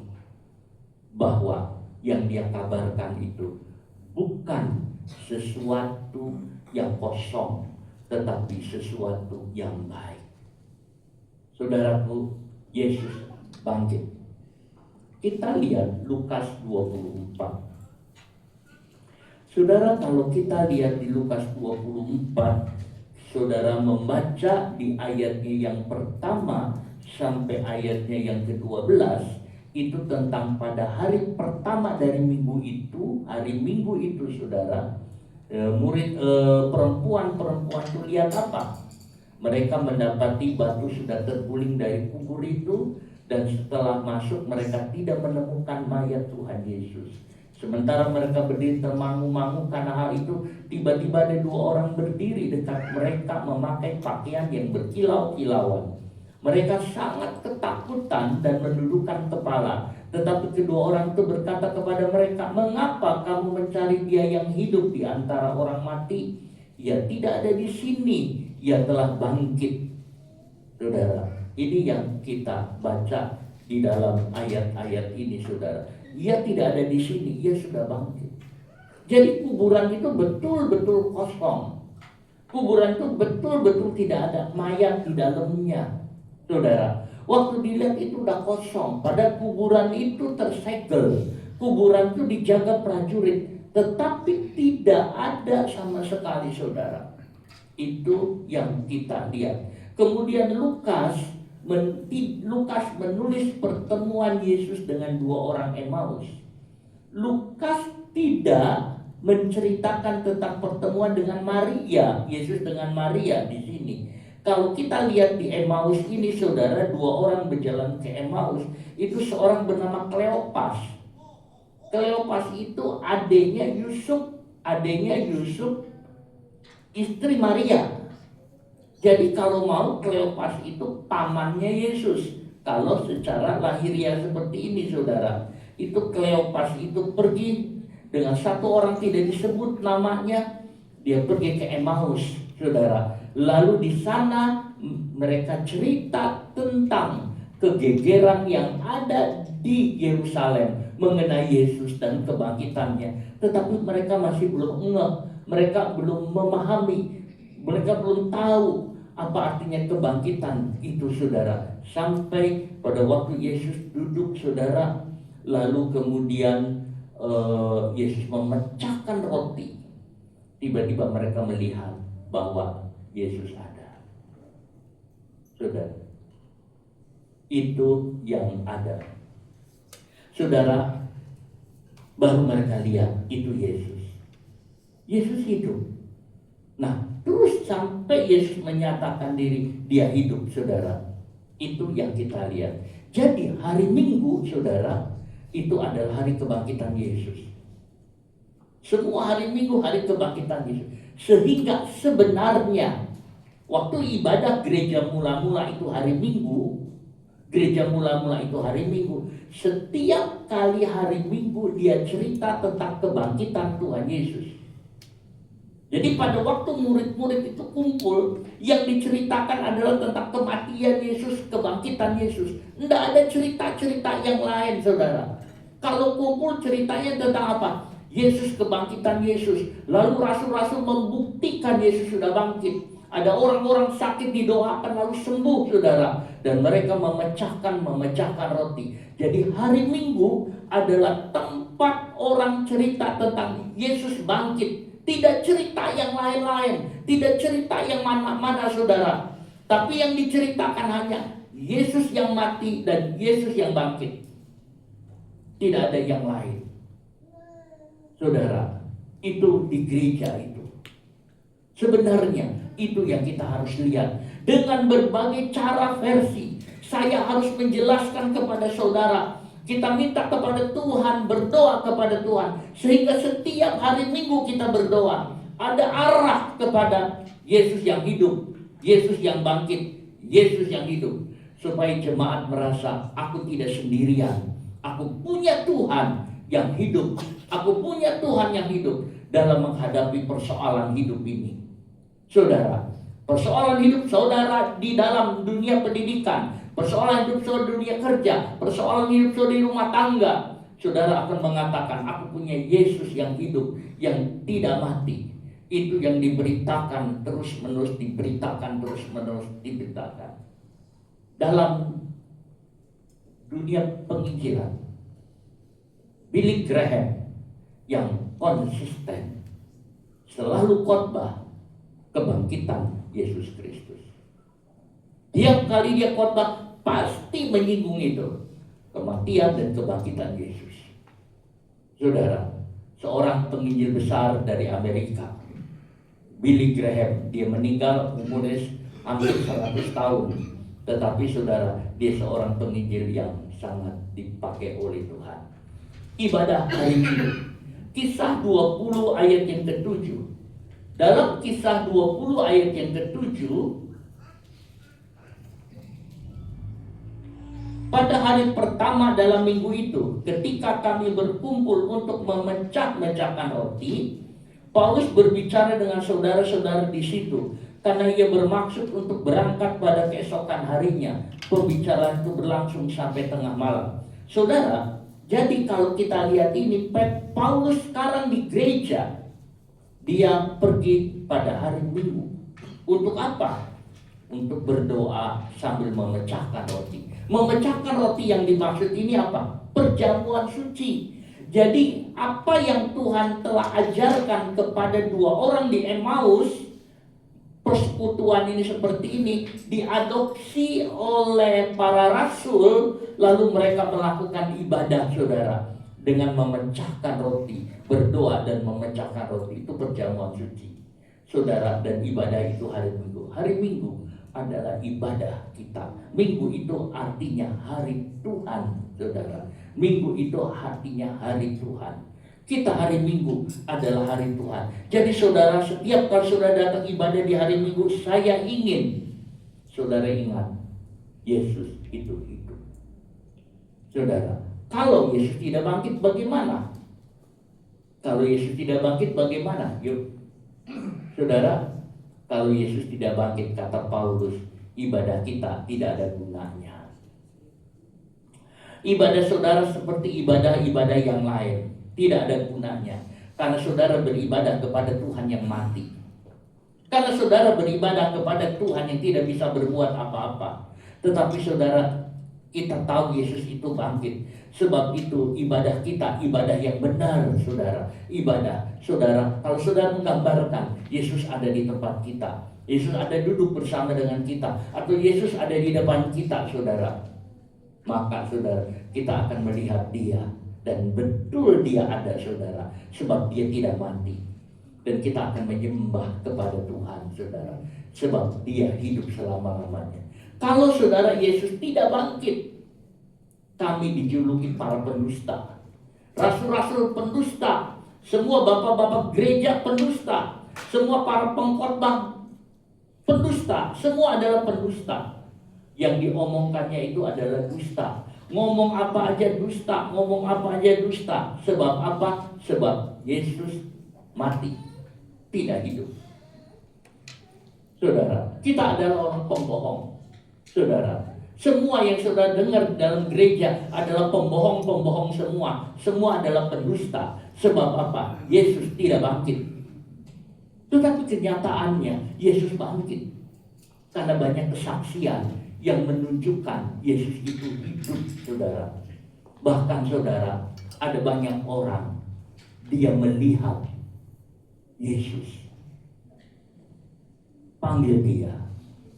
bahwa yang dia kabarkan itu bukan sesuatu yang kosong, tetapi sesuatu yang baik. Saudaraku, Yesus bangkit. Kita lihat Lukas 24. Saudara, kalau kita lihat di Lukas 24, saudara membaca di ayatnya yang pertama sampai ayatnya yang ke-12, itu tentang pada hari pertama dari minggu itu, hari Minggu itu saudara, murid perempuan-perempuan itu lihat apa? Mereka mendapati batu sudah terguling dari kubur itu, dan setelah masuk mereka tidak menemukan mayat Tuhan Yesus. Sementara mereka berdiri termangu-mangu karena hal itu, tiba-tiba ada 2 orang berdiri dekat mereka memakai pakaian yang berkilau-kilauan. Mereka sangat ketakutan dan menundukkan kepala. Tetapi kedua orang itu berkata kepada mereka, "Mengapa kamu mencari Dia yang hidup di antara orang mati? Ia tidak ada di sini, Ia telah bangkit." Saudara, ini yang kita baca di dalam ayat-ayat ini, saudara. Ia tidak ada di sini, Ia sudah bangkit. Jadi kuburan itu betul-betul kosong. Kuburan itu betul-betul tidak ada mayat di dalamnya. Saudara, waktu dilihat itu udah kosong. Pada kuburan itu tersegel. Kuburan itu dijaga prajurit, tetapi tidak ada sama sekali, saudara. Itu yang kita lihat. Kemudian Lukas menulis pertemuan Yesus dengan 2 orang Emmaus. Lukas tidak menceritakan tentang pertemuan dengan Maria, Yesus dengan Maria di sini. Kalau kita lihat di Emmaus ini, saudara, 2 orang berjalan ke Emmaus. Itu seorang bernama Kleopas. Kleopas itu adiknya Yusuf, istri Maria. Jadi kalau mau, Kleopas itu pamannya Yesus. Kalau secara lahiriah seperti ini, saudara, itu Kleopas itu pergi dengan 1 orang tidak disebut namanya. Dia pergi ke Emmaus, saudara. Lalu di sana mereka cerita tentang kegegeran yang ada di Yerusalem mengenai Yesus dan kebangkitannya. Tetapi mereka masih belum ngeh, mereka belum memahami, mereka belum tahu apa artinya kebangkitan itu, saudara. Sampai pada waktu Yesus duduk, saudara, lalu kemudian Yesus memecahkan roti. Tiba-tiba mereka melihat bahwa Yesus ada. Saudara, itu yang ada. Saudara, baru mereka lihat itu Yesus. Yesus hidup. Nah, terus sampai Yesus menyatakan diri, Dia hidup, saudara. Itu yang kita lihat. Jadi hari Minggu, saudara, itu adalah hari kebangkitan Yesus. Semua hari Minggu hari kebangkitan Yesus. Sehingga sebenarnya waktu ibadah gereja mula-mula itu hari Minggu, setiap kali hari Minggu dia cerita tentang kebangkitan Tuhan Yesus. Jadi pada waktu murid-murid itu kumpul, yang diceritakan adalah tentang kematian Yesus, kebangkitan Yesus. Tidak ada cerita-cerita yang lain, saudara. Kalau kumpul ceritanya tentang apa? Yesus, kebangkitan Yesus. Lalu rasul-rasul membuktikan Yesus sudah bangkit. Ada orang-orang sakit didoakan lalu sembuh, saudara. Dan mereka memecahkan roti. Jadi hari Minggu adalah tempat orang cerita tentang Yesus bangkit. Tidak cerita yang lain-lain, tidak cerita yang mana-mana, saudara. Tapi yang diceritakan hanya Yesus yang mati dan Yesus yang bangkit. Tidak ada yang lain. Saudara, itu di gereja itu. Sebenarnya itu yang kita harus lihat. Dengan berbagai cara versi, saya harus menjelaskan kepada saudara. Kita minta kepada Tuhan, berdoa kepada Tuhan. Sehingga setiap hari Minggu kita berdoa. ada arah kepada Yesus yang hidup, Yesus yang bangkit, Yesus yang hidup. Supaya jemaat merasa, aku tidak sendirian. Aku punya Tuhan yang hidup. Aku punya Tuhan yang hidup dalam menghadapi persoalan hidup ini. Saudara, persoalan hidup saudara di dalam dunia pendidikan, persoalan hidup saudara di dunia kerja, persoalan hidup saudara di rumah tangga, saudara akan mengatakan, aku punya Yesus yang hidup, yang tidak mati. Itu yang diberitakan terus-menerus, diberitakan terus-menerus, diberitakan. Dalam dunia penginjilan, Billy Graham yang konsisten selalu khotbah kebangkitan Yesus Kristus. Tiap kali dia khotbah pasti menyinggung itu, kematian dan kebangkitan Yesus. Saudara, seorang penginjil besar dari Amerika, Billy Graham, dia meninggal umurnya hampir 100 tahun. Tetapi saudara, dia seorang penginjil yang sangat dipakai oleh Tuhan. Ibadah hari Minggu, Kisah 20 ayat yang ke-7. Dalam Kisah 20 ayat yang ke-7, pada hari pertama dalam minggu itu, ketika kami berkumpul untuk memecah-mecahkan roti, Paulus berbicara dengan saudara-saudara di situ, karena ia bermaksud untuk berangkat pada keesokan harinya. Pembicaraan itu berlangsung sampai tengah malam. Saudara, jadi kalau kita lihat ini, Paulus sekarang di gereja, dia pergi pada hari Minggu. Untuk apa? Untuk berdoa sambil memecahkan roti. Memecahkan roti yang dimaksud ini apa? Perjamuan suci. Jadi apa yang Tuhan telah ajarkan kepada dua orang di Emmaus, persekutuan ini seperti ini, diadopsi oleh para rasul, lalu mereka melakukan ibadah, saudara, dengan memecahkan roti, berdoa dan memecahkan roti. Itu perjamuan suci, saudara. Dan ibadah itu hari Minggu. Hari Minggu adalah ibadah kita. Minggu itu artinya hari Tuhan, saudara. Minggu itu artinya hari Tuhan. Kita hari Minggu adalah hari Tuhan. Jadi saudara, setiap kali saudara datang ibadah di hari Minggu, saya ingin saudara ingat, Yesus itu hidup. Saudara, kalau Yesus tidak bangkit bagaimana? Kalau Yesus tidak bangkit bagaimana? Yuk, saudara, kalau Yesus tidak bangkit, kata Paulus, ibadah kita tidak ada gunanya. Ibadah saudara seperti ibadah-ibadah yang lain, tidak ada gunanya. Karena saudara beribadah kepada Tuhan yang mati. Karena saudara beribadah kepada Tuhan yang tidak bisa berbuat apa-apa. Tetapi saudara, kita tahu Yesus itu bangkit. Sebab itu ibadah kita, ibadah yang benar, saudara. Ibadah, saudara, kalau saudara menggambarkan Yesus ada di tempat kita, Yesus ada duduk bersama dengan kita, atau Yesus ada di depan kita, saudara, maka saudara, kita akan melihat dia. Dan betul dia ada, saudara, sebab dia tidak mati. Dan kita akan menyembah kepada Tuhan, saudara, sebab dia hidup selama-lamanya. Kalau saudara Yesus tidak bangkit, kami dijuluki para pendusta, rasul-rasul pendusta, semua bapak-bapak gereja pendusta, semua para pengkhotbah pendusta, semua adalah pendusta. Yang diomongkannya itu adalah dusta. Ngomong apa aja dusta, ngomong apa aja dusta. Sebab apa? Sebab Yesus mati, tidak hidup. Saudara, kita adalah orang pembohong. Saudara, semua yang saudara dengar dalam gereja adalah pembohong-pembohong semua. Semua adalah pendusta. Sebab apa? Yesus tidak bangkit. Tetapi kenyataannya Yesus bangkit. Karena banyak kesaksian yang menunjukkan Yesus itu hidup, saudara. Bahkan saudara, ada banyak orang dia melihat Yesus, panggil dia,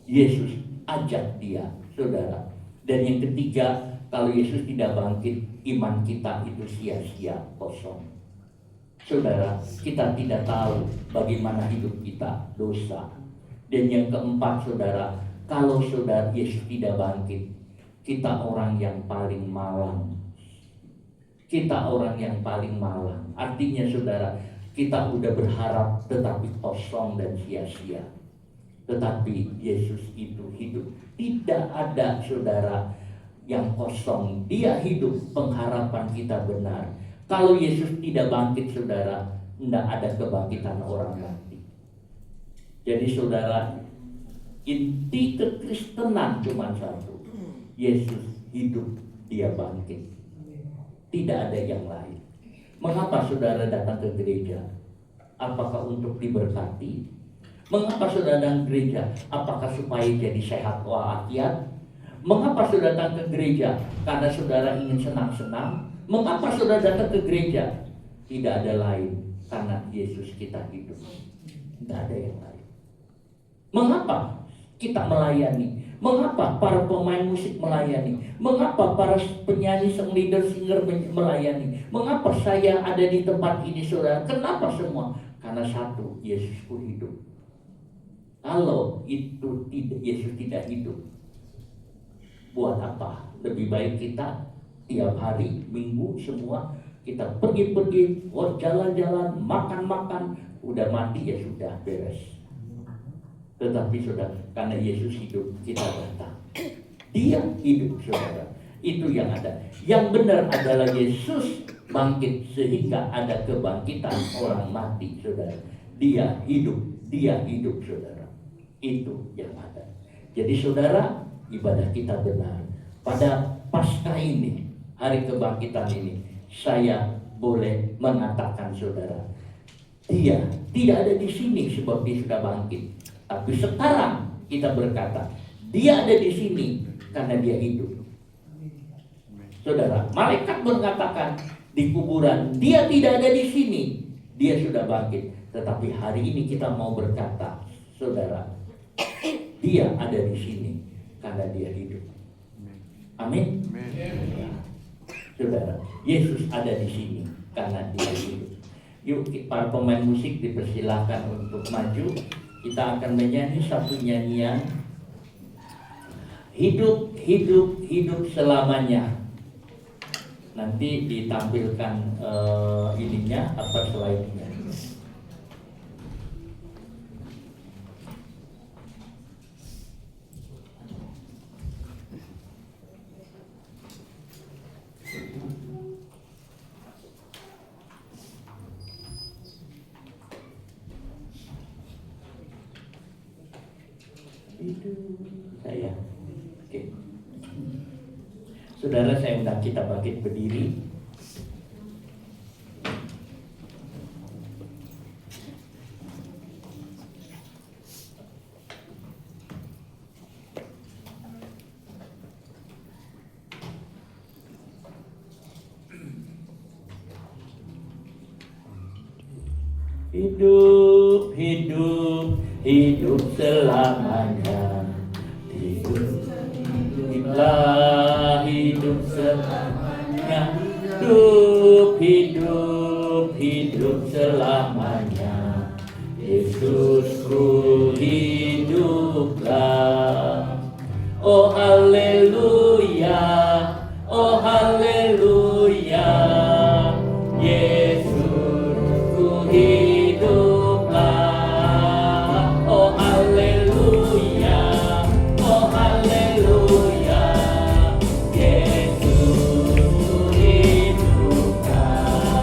Yesus ajak dia, saudara. Dan yang ketiga, kalau Yesus tidak bangkit, iman kita itu sia-sia, kosong. Saudara, kita tidak tahu bagaimana hidup kita, dosa. Dan yang keempat, saudara, kalau saudara Yesus tidak bangkit, kita orang yang paling malang. Kita orang yang paling malang. Artinya saudara, kita udah berharap tetapi kosong dan sia-sia. Tetapi Yesus itu hidup. Tidak ada saudara yang kosong. Dia hidup, pengharapan kita benar. Kalau Yesus tidak bangkit saudara, tidak ada kebangkitan orang mati. Jadi saudara, inti kekristenan cuma satu. Yesus hidup, dia bangkit. Tidak ada yang lain. Mengapa saudara datang ke gereja? Apakah untuk diberkati? Mengapa saudara datang ke gereja? Apakah supaya jadi sehat walafiat? Mengapa saudara datang ke gereja? Karena saudara ingin senang-senang? Mengapa saudara datang ke gereja? Tidak ada lain, karena Yesus kita hidup. Tidak ada yang lain. Mengapa kita melayani? Mengapa para pemain musik melayani? Mengapa para penyanyi, singer melayani? Mengapa saya ada di tempat ini saudara? Kenapa semua? Karena satu, Yesusku hidup. Kalau itu tidak, Yesus tidak hidup, buat apa? Lebih baik kita tiap hari, minggu semua kita pergi-pergi, jalan-jalan, makan-makan, udah mati ya sudah beres. Tetapi saudara, karena Yesus hidup, kita datang. Dia hidup saudara. Itu yang ada. Yang benar adalah Yesus bangkit sehingga ada kebangkitan orang mati saudara. Dia hidup saudara. Itu yang ada. Jadi saudara, ibadah kita benar. Pada Paskah ini, hari kebangkitan ini, saya boleh mengatakan saudara, dia tidak ada di sini sebab dia sudah bangkit. Tapi sekarang kita berkata, dia ada di sini karena dia hidup. Saudara, malaikat mengatakan di kuburan, dia tidak ada di sini, dia sudah bangkit. Tetapi hari ini kita mau berkata, saudara, dia ada di sini karena dia hidup. Amin. Saudara, Yesus ada di sini karena dia hidup. Yuk, para pemain musik dipersilahkan untuk maju. Kita akan menyanyi satu nyanyian, hidup, hidup, hidup selamanya. Nanti ditampilkan ininya, apa slide-nya. Itu saya. Oke. Saudara, saya undang kita bangkit berdiri. Hidup, hidup, hidup selamanya. Hiduplah, hidup selamanya. Hidup, hidup, hidup selamanya. Yesusku hiduplah. Oh haleluya, oh haleluya. Yesusku hiduplah. Oh haleluya, oh haleluya. Yesusku hiduplah.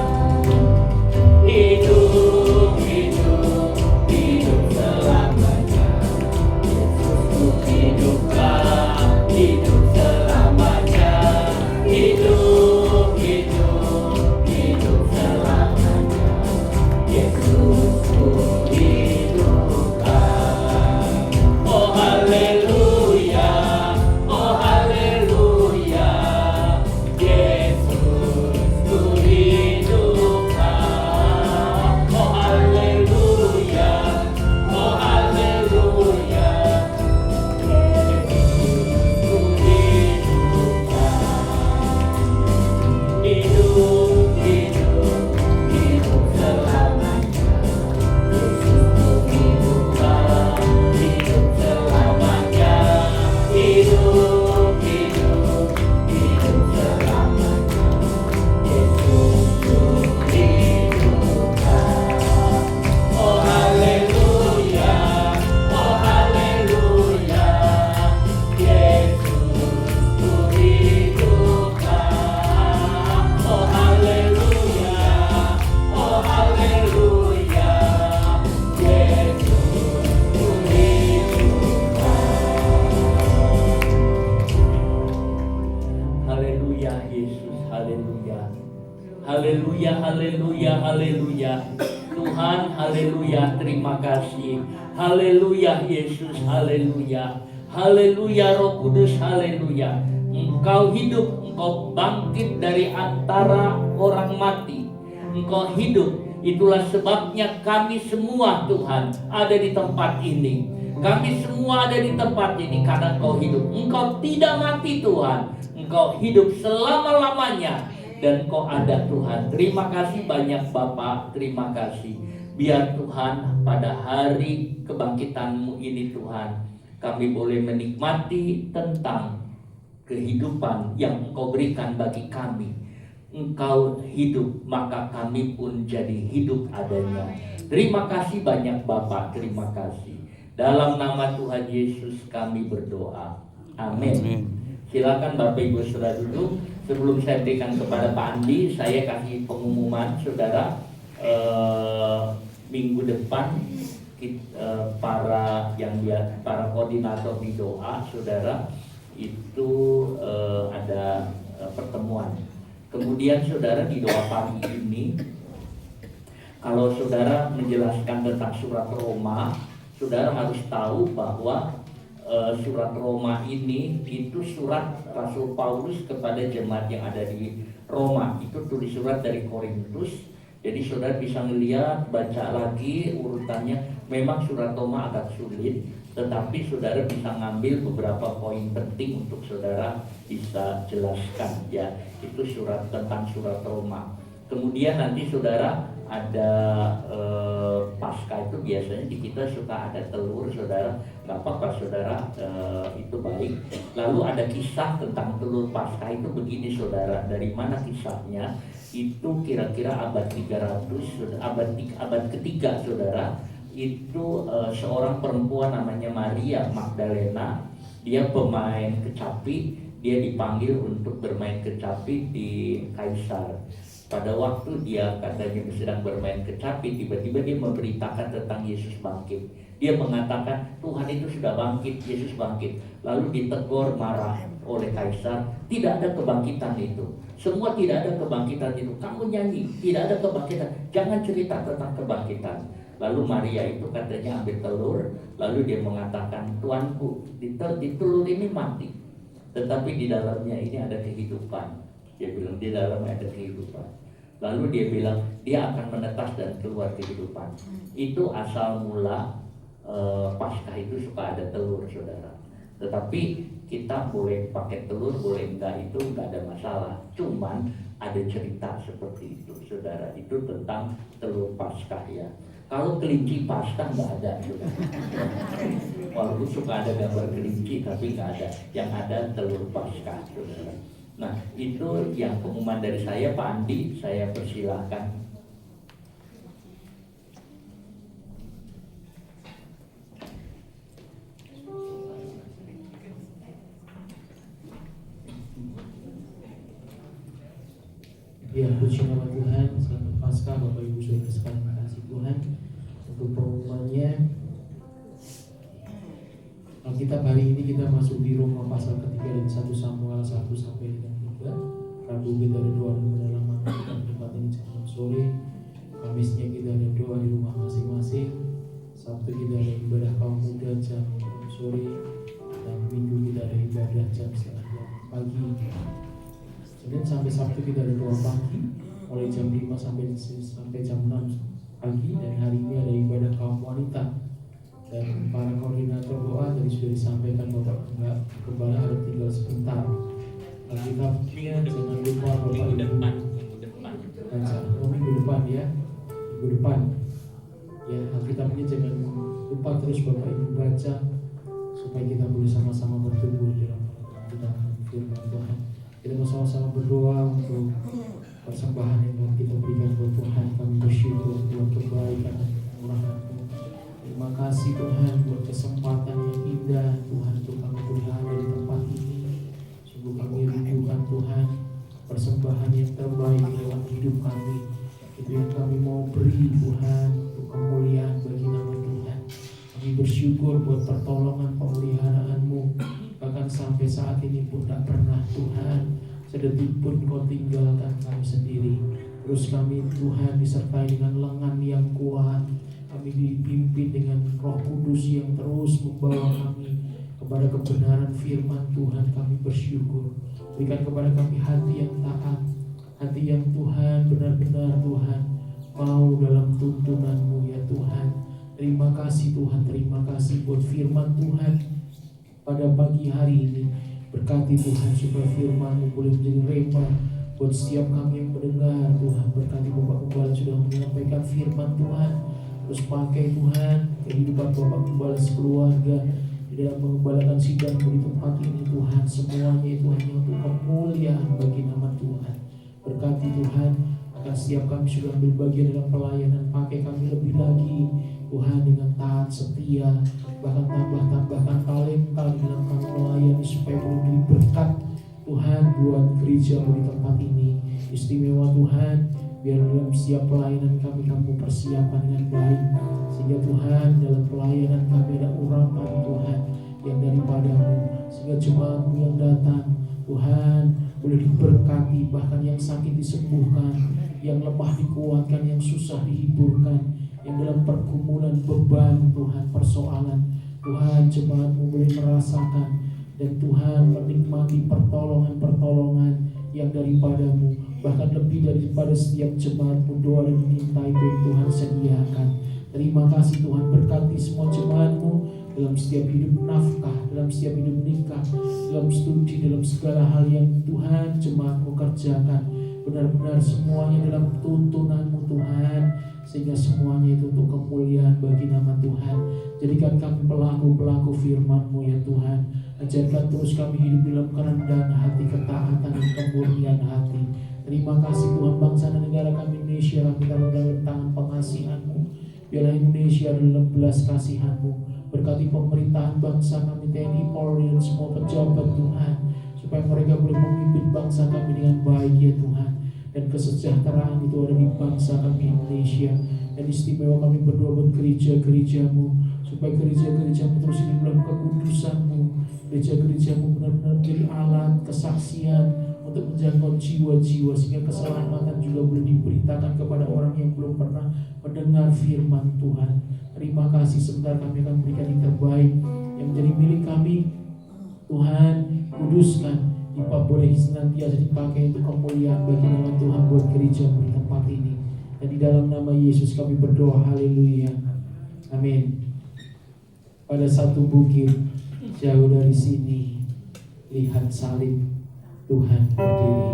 Hidup, hidup, hidup selamanya. Yesusku hiduplah, hidup selamanya. Hidup, Haleluya, haleluya, haleluya. Tuhan, haleluya, terima kasih. Haleluya Yesus, haleluya. Haleluya Roh Kudus, haleluya. Engkau hidup, Engkau bangkit dari antara orang mati. Engkau hidup. Itulah sebabnya kami semua Tuhan ada di tempat ini. Kami semua ada di tempat ini karena Engkau hidup. Engkau tidak mati Tuhan. Engkau hidup selama-lamanya. Dan Engkau ada Tuhan. Terima kasih banyak Bapak. Terima kasih. Biar Tuhan pada hari kebangkitan-Mu ini Tuhan, kami boleh menikmati tentang kehidupan yang Engkau berikan bagi kami. Engkau hidup, maka kami pun jadi hidup adanya. Terima kasih banyak Bapak, terima kasih. Dalam nama Tuhan Yesus kami berdoa. Amin. Silakan Bapak Ibu Saudara duduk. Sebelum saya berikan kepada Pak Andi, saya kasih pengumuman Saudara. Minggu depan para koordinator di doa Saudara itu ada pertemuan. Kemudian Saudara di doa pagi ini, kalau Saudara menjelaskan tentang surat Roma, Saudara harus tahu bahwa surat Roma ini itu surat Rasul Paulus kepada jemaat yang ada di Roma. Itu tulis surat dari Korintus. Jadi Saudara bisa melihat, baca lagi urutannya. Memang surat Roma agak sulit, tetapi Saudara bisa ngambil beberapa poin penting untuk Saudara bisa jelaskan ya. Itu surat tentang surat Roma. Kemudian nanti Saudara ada Paskah, itu biasanya di kita suka ada telur Saudara. Nggak apa-apa Saudara, itu baik. Lalu ada kisah tentang telur Paskah itu begini Saudara. Dari mana kisahnya? Itu kira-kira abad 300, abad ketiga Saudara. Itu seorang perempuan namanya Maria Magdalena. Dia pemain kecapi. Dia dipanggil untuk bermain kecapi di Kaisar. Pada waktu dia katanya sedang bermain kecapi, tiba-tiba dia memberitakan tentang Yesus bangkit. Dia mengatakan Tuhan itu sudah bangkit, Yesus bangkit. Lalu ditegur marah oleh Kaisar, tidak ada kebangkitan itu. Semua tidak ada kebangkitan itu. Kamu nyanyi, tidak ada kebangkitan. Jangan cerita tentang kebangkitan. Lalu Maria itu katanya ambil telur, lalu dia mengatakan, Tuanku, di telur ini mati, tetapi di dalamnya ini ada kehidupan. Dia bilang di dalamnya ada kehidupan. Lalu dia bilang dia akan menetas dan keluar kehidupan. Itu asal mula Paskah itu suka ada telur Saudara. Tetapi kita boleh pakai telur, boleh enggak, itu enggak ada masalah. Cuman ada cerita seperti itu Saudara. Itu tentang telur Paskah ya. Kalau kelinci Paskah enggak ada Saudara. Walaupun suka ada gambar kelinci tapi enggak ada. Yang ada telur Paskah Saudara. Nah, itu yang pengumuman dari saya, Pak Andi, saya persilahkan. Ya, puji nama Tuhan, selamat Paskah Bapak Ibu Saudara sekalian, kasih Tuhan untuk pengumumannya. Alkitab hari ini kita masuk di Roma pasal ketiga dan 1 Samuel 1 sampai dengan 3. Rabu kita ada doa dan pendalaman kita di tempat ini jam 6 sore. Kamisnya kita ada doa di rumah masing-masing. Sabtu kita ada ibadah kaum muda jam 6 sore. Dan Minggu kita ada ibadah jam 9 pagi. Senin sampai Sabtu kita ada doa pagi mulai jam 5 sampai jam 6 pagi. Dan hari ini ada ibadah kaum wanita. Dan para koordinator doa tadi sudah disampaikan Bapak Gembala, ada tinggal sebentar. Alkitabnya jangan lupa Bapak Ibu baca minggu depan ya, minggu depan ya. Alkitabnya jangan lupa terus Bapak Ibu baca supaya kita boleh sama-sama bertumbuh dalam firman Tuhan. Kita mau sama-sama berdoa untuk persembahan yang kita berikan buat Tuhan. Kami bersyukur buat kebaikan dan kemurahan-Mu. Terima kasih Tuhan buat kesempatan yang indah Tuhan untuk kami berada di tempat ini. Sungguh kami rindukan Tuhan persembahan yang terbaik dalam hidup kami. Itu yang kami mau beri Tuhan untuk kemuliaan bagi nama Tuhan. Kami bersyukur buat pertolongan pemeliharaan-Mu. Bahkan sampai saat ini pun tak pernah Tuhan sedetik pun Kau tinggalkan kami sendiri. Terus kami Tuhan disertai dengan lengan yang kuat. Kami dipimpin dengan Roh Kudus yang terus membawa kami kepada kebenaran firman Tuhan. Kami bersyukur. Berikan kepada kami hati yang taat, hati yang Tuhan benar-benar Tuhan mau dalam tuntunan-Mu ya Tuhan. Terima kasih Tuhan, terima kasih buat firman Tuhan pada pagi hari ini. Berkati Tuhan supaya firman-Mu boleh menjadi rema buat setiap kami yang mendengar Tuhan. Berkati Bapak Gembala sudah menyampaikan firman Tuhan. Terus pakai Tuhan kehidupan Bapak Gembala sekeluarga di dalam mengembalakan sidang di tempat ini Tuhan. Semuanya itu hanya untuk kemuliaan bagi nama Tuhan. Berkati Tuhan akan setiap kami sudah ambil bagian dalam pelayanan. Pakai kami lebih lagi Tuhan dengan taat, setia, bahkan tambahkan talenta di dalam kami melayani supaya boleh beri berkat Tuhan buat gereja-Mu di tempat ini. Istimewa Tuhan, biar dalam setiap pelayanan kami Kamu persiapkan dengan baik, sehingga Tuhan dalam pelayanan kami ada urapan Tuhan yang daripada-Mu, sehingga jemaat-Mu yang datang Tuhan boleh diberkati, bahkan yang sakit disembuhkan, yang lemah dikuatkan, yang susah dihiburkan, yang dalam pergumulan beban Tuhan persoalan Tuhan jemaat-Mu boleh merasakan dan Tuhan menikmati pertolongan-pertolongan yang daripada-Mu, bahkan lebih daripada setiap jemaat-Mu doa dan mengintai yang Tuhan sediakan. Terima kasih Tuhan, berkati semua jemaat-Mu dalam setiap hidup nafkah, dalam setiap hidup nikah, dalam studi, dalam segala hal yang Tuhan jemaat-Mu kerjakan. Benar-benar semuanya dalam tuntunan-Mu Tuhan, sehingga semuanya itu untuk kemuliaan bagi nama Tuhan. Jadikan kami pelaku-pelaku firman-Mu ya Tuhan. Ajarkan terus kami hidup dalam kerendahan hati, ketaatan dan kemurnian hati. Terima kasih Tuhan, bangsa dan negara kami Indonesia kami taruh dalam tangan pengasihan-Mu. Biarlah Indonesia dalam belas kasihan-Mu. Berkati pemerintahan bangsa kami, TNI, Polri dan semua pejabat Tuhan, supaya mereka boleh memimpin bangsa kami dengan baik ya Tuhan. Dan kesejahteraan itu ada di bangsa kami Indonesia. Dan istimewa kami berdoa buat gereja-gereja-Mu, supaya gereja-gereja-Mu terus hidup dalam kekudusan-Mu. Gereja-gereja-Mu benar-benar menjadi alat kesaksian untuk menjangkau jiwa-jiwa, sehingga keselamatan juga boleh diberitakan kepada orang yang belum pernah mendengar firman Tuhan. Terima kasih, sebentar kami akan berikan yang terbaik yang menjadi milik kami. Tuhan, kuduskan, Bapak boleh senantiasa dipakai untuk kemuliaan bagi nama Tuhan buat gereja di tempat ini. Dan di dalam nama Yesus kami berdoa, haleluya, amin. Pada satu bukit jauh dari sini, lihat salib Tuhan berdiri.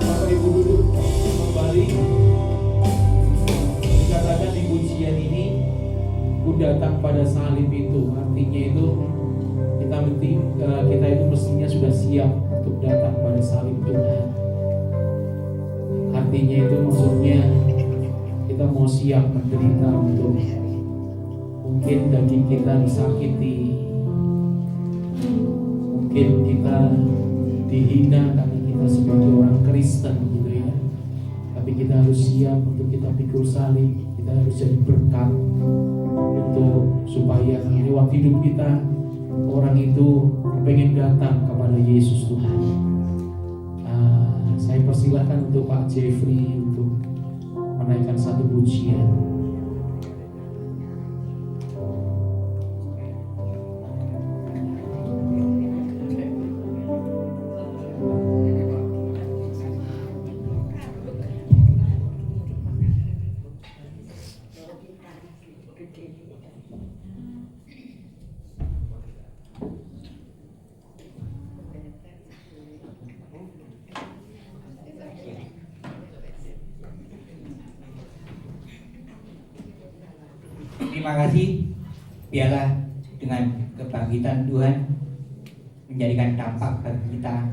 Bapak Ibu duduk kembali. Dikatakan di pujian ini, ku datang pada salib itu. Artinya itu kita itu mestinya sudah siap untuk datang pada salib Tuhan. Artinya itu maksudnya kita mau siap menderita untuk mungkin daging kita disakiti, mungkin kita dihina karena kita sebagai orang Kristen gitu ya. Tapi kita harus siap untuk kita pikul salib. Kita harus jadi berkat untuk supaya lewat hidup kita orang itu pengen datang kepada Yesus Tuhan. Saya persilahkan untuk Pak Jeffrey untuk menaikkan satu pujian. Terima kasih. Biarlah dengan kebangkitan Tuhan menjadikan dampak bagi kita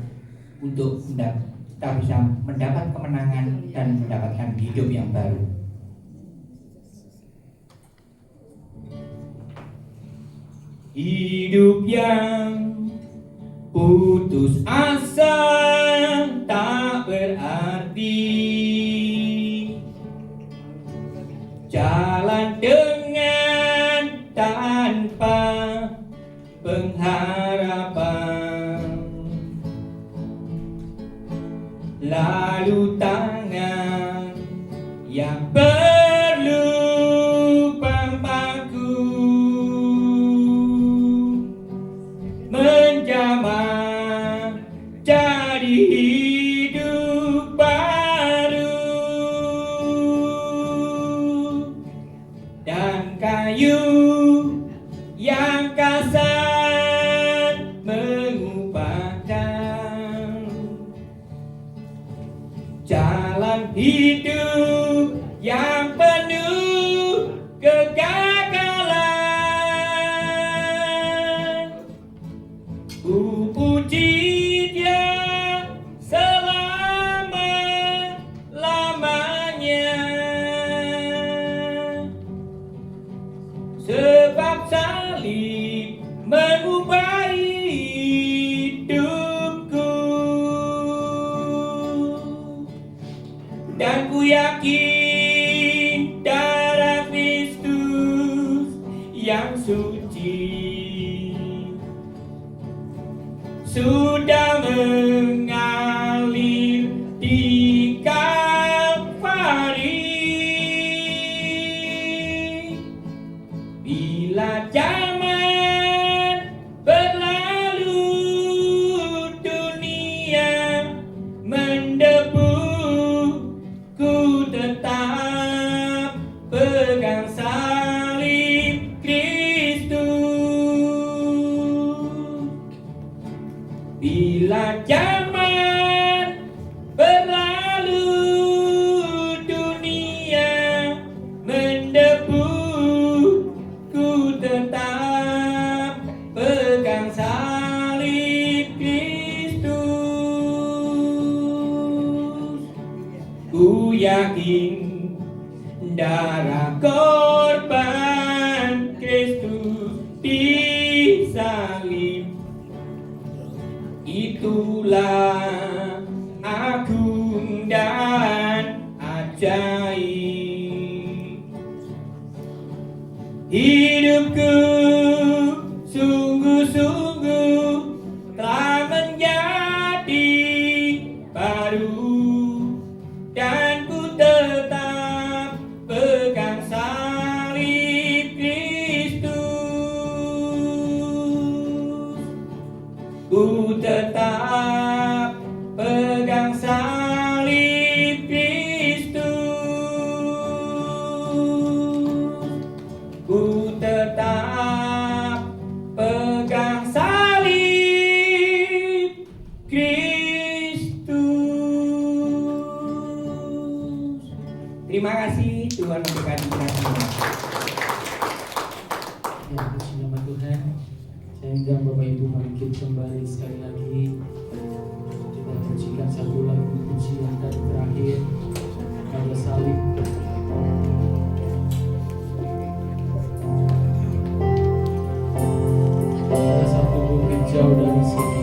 untuk kita bisa mendapat kemenangan dan mendapatkan hidup yang baru. Hidup yang putus asa tak berarti, jalan dengan tanpa pengharapan, lalu tangan yang perlu pampaku menjamah jadi hidup baru, dan kayu yang kasar mengubahkan jalan hidup yang penuh kegagalan. Ku puji Dia selama-lamanya, sebab salib mengubah hidupku, dan ku yakin darah Kristus yang suci sudah mengalir di Kalvari. Bila zaman berlalu, dunia mendebu, ku tetap pegang salib Kristus. Bila zaman berlalu, dunia mendebu, ku tetap pegang salib Kristus. Ku yakin darah korban Kristus di salib itulah agung dan ajaib. Hidupku sungguh-sungguh telah menjadi baru, dan ku tetap pegang salib Kristus. Ku tetap pegang salib Kristus. Ku tetap Terima kasih, Tuhan memberkati kita semua. Ya, puji nama Tuhan. Saya undang Bapak Ibu bangkit kembali sekali lagi. Kita pujikan satu lagu pujian dan terakhir pada salib. Ada satu bukit jauh dari sini.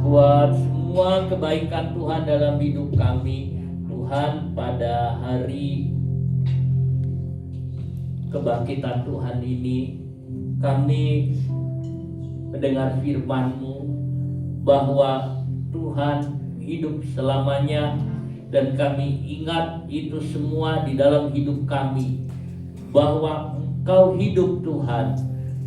buat semua kebaikan Tuhan dalam hidup kami. Tuhan, pada hari kebangkitan Tuhan ini, kami mendengar firman-Mu bahwa Tuhan hidup selamanya, dan kami ingat itu semua di dalam hidup kami, bahwa Engkau hidup Tuhan.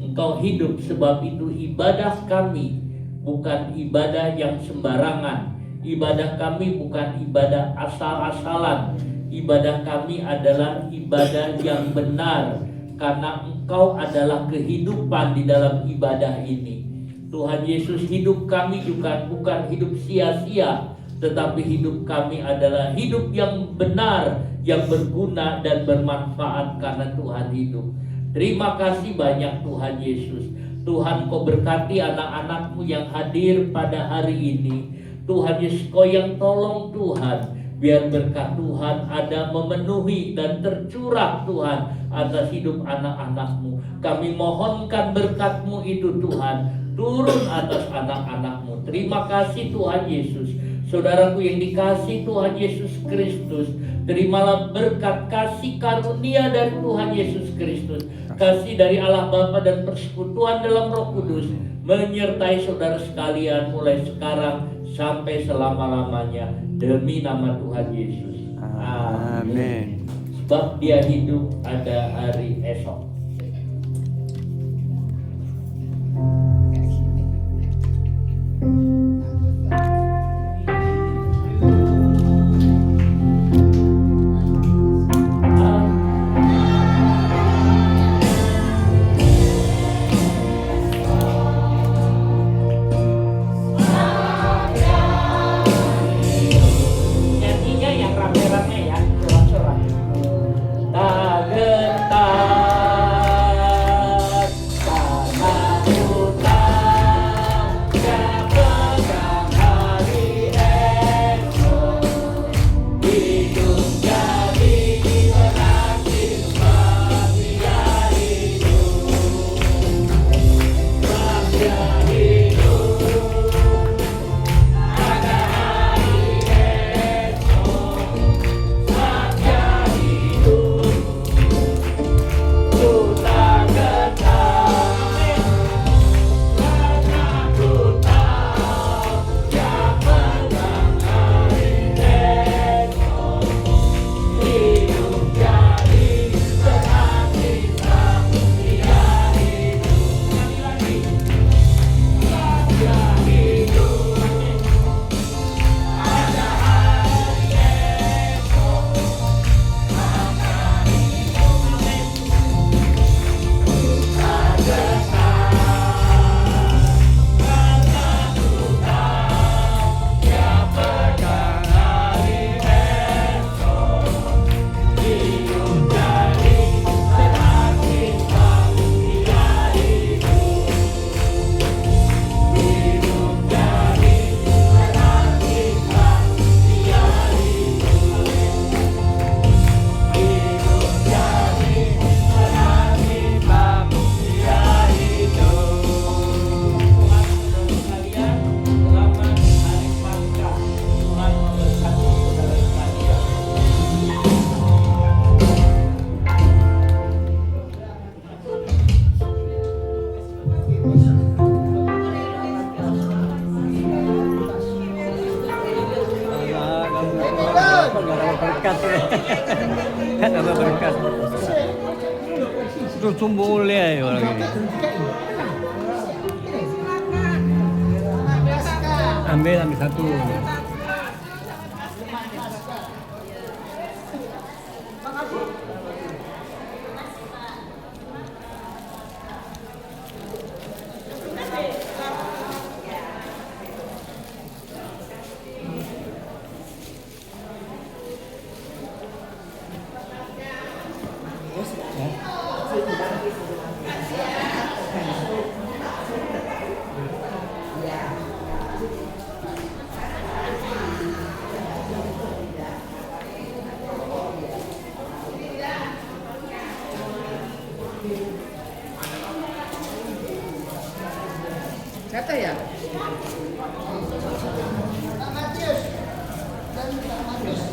Engkau hidup, sebab itu ibadah kami bukan ibadah yang sembarangan. Ibadah kami bukan ibadah asal-asalan. Ibadah kami adalah ibadah yang benar, karena Engkau adalah kehidupan di dalam ibadah ini. Tuhan Yesus, hidup kami juga bukan hidup sia-sia, tetapi hidup kami adalah hidup yang benar, yang berguna dan bermanfaat karena Tuhan hidup. Terima kasih banyak Tuhan Yesus. Tuhan, Kau berkati anak-anak-Mu yang hadir pada hari ini. Tuhan Yesus, Kau yang tolong Tuhan, biar berkat Tuhan ada memenuhi dan tercurah Tuhan atas hidup anak-anak-Mu. Kami mohonkan berkat-Mu itu Tuhan, turun atas anak-anak-Mu. Terima kasih Tuhan Yesus. Saudaraku yang dikasih Tuhan Yesus Kristus, terimalah berkat kasih karunia dari Tuhan Yesus Kristus, kasih dari Allah Bapa dan persekutuan dalam Roh Kudus menyertai saudara sekalian mulai sekarang sampai selama-lamanya, demi nama Tuhan Yesus. Amin. Sebab Dia hidup, ada hari esok. Tak gentar berkat. Tambah berkat. Terus tumbuh oleh orang ini. Ambil satu. Kata ya? Pak Matius dan Pak Matius.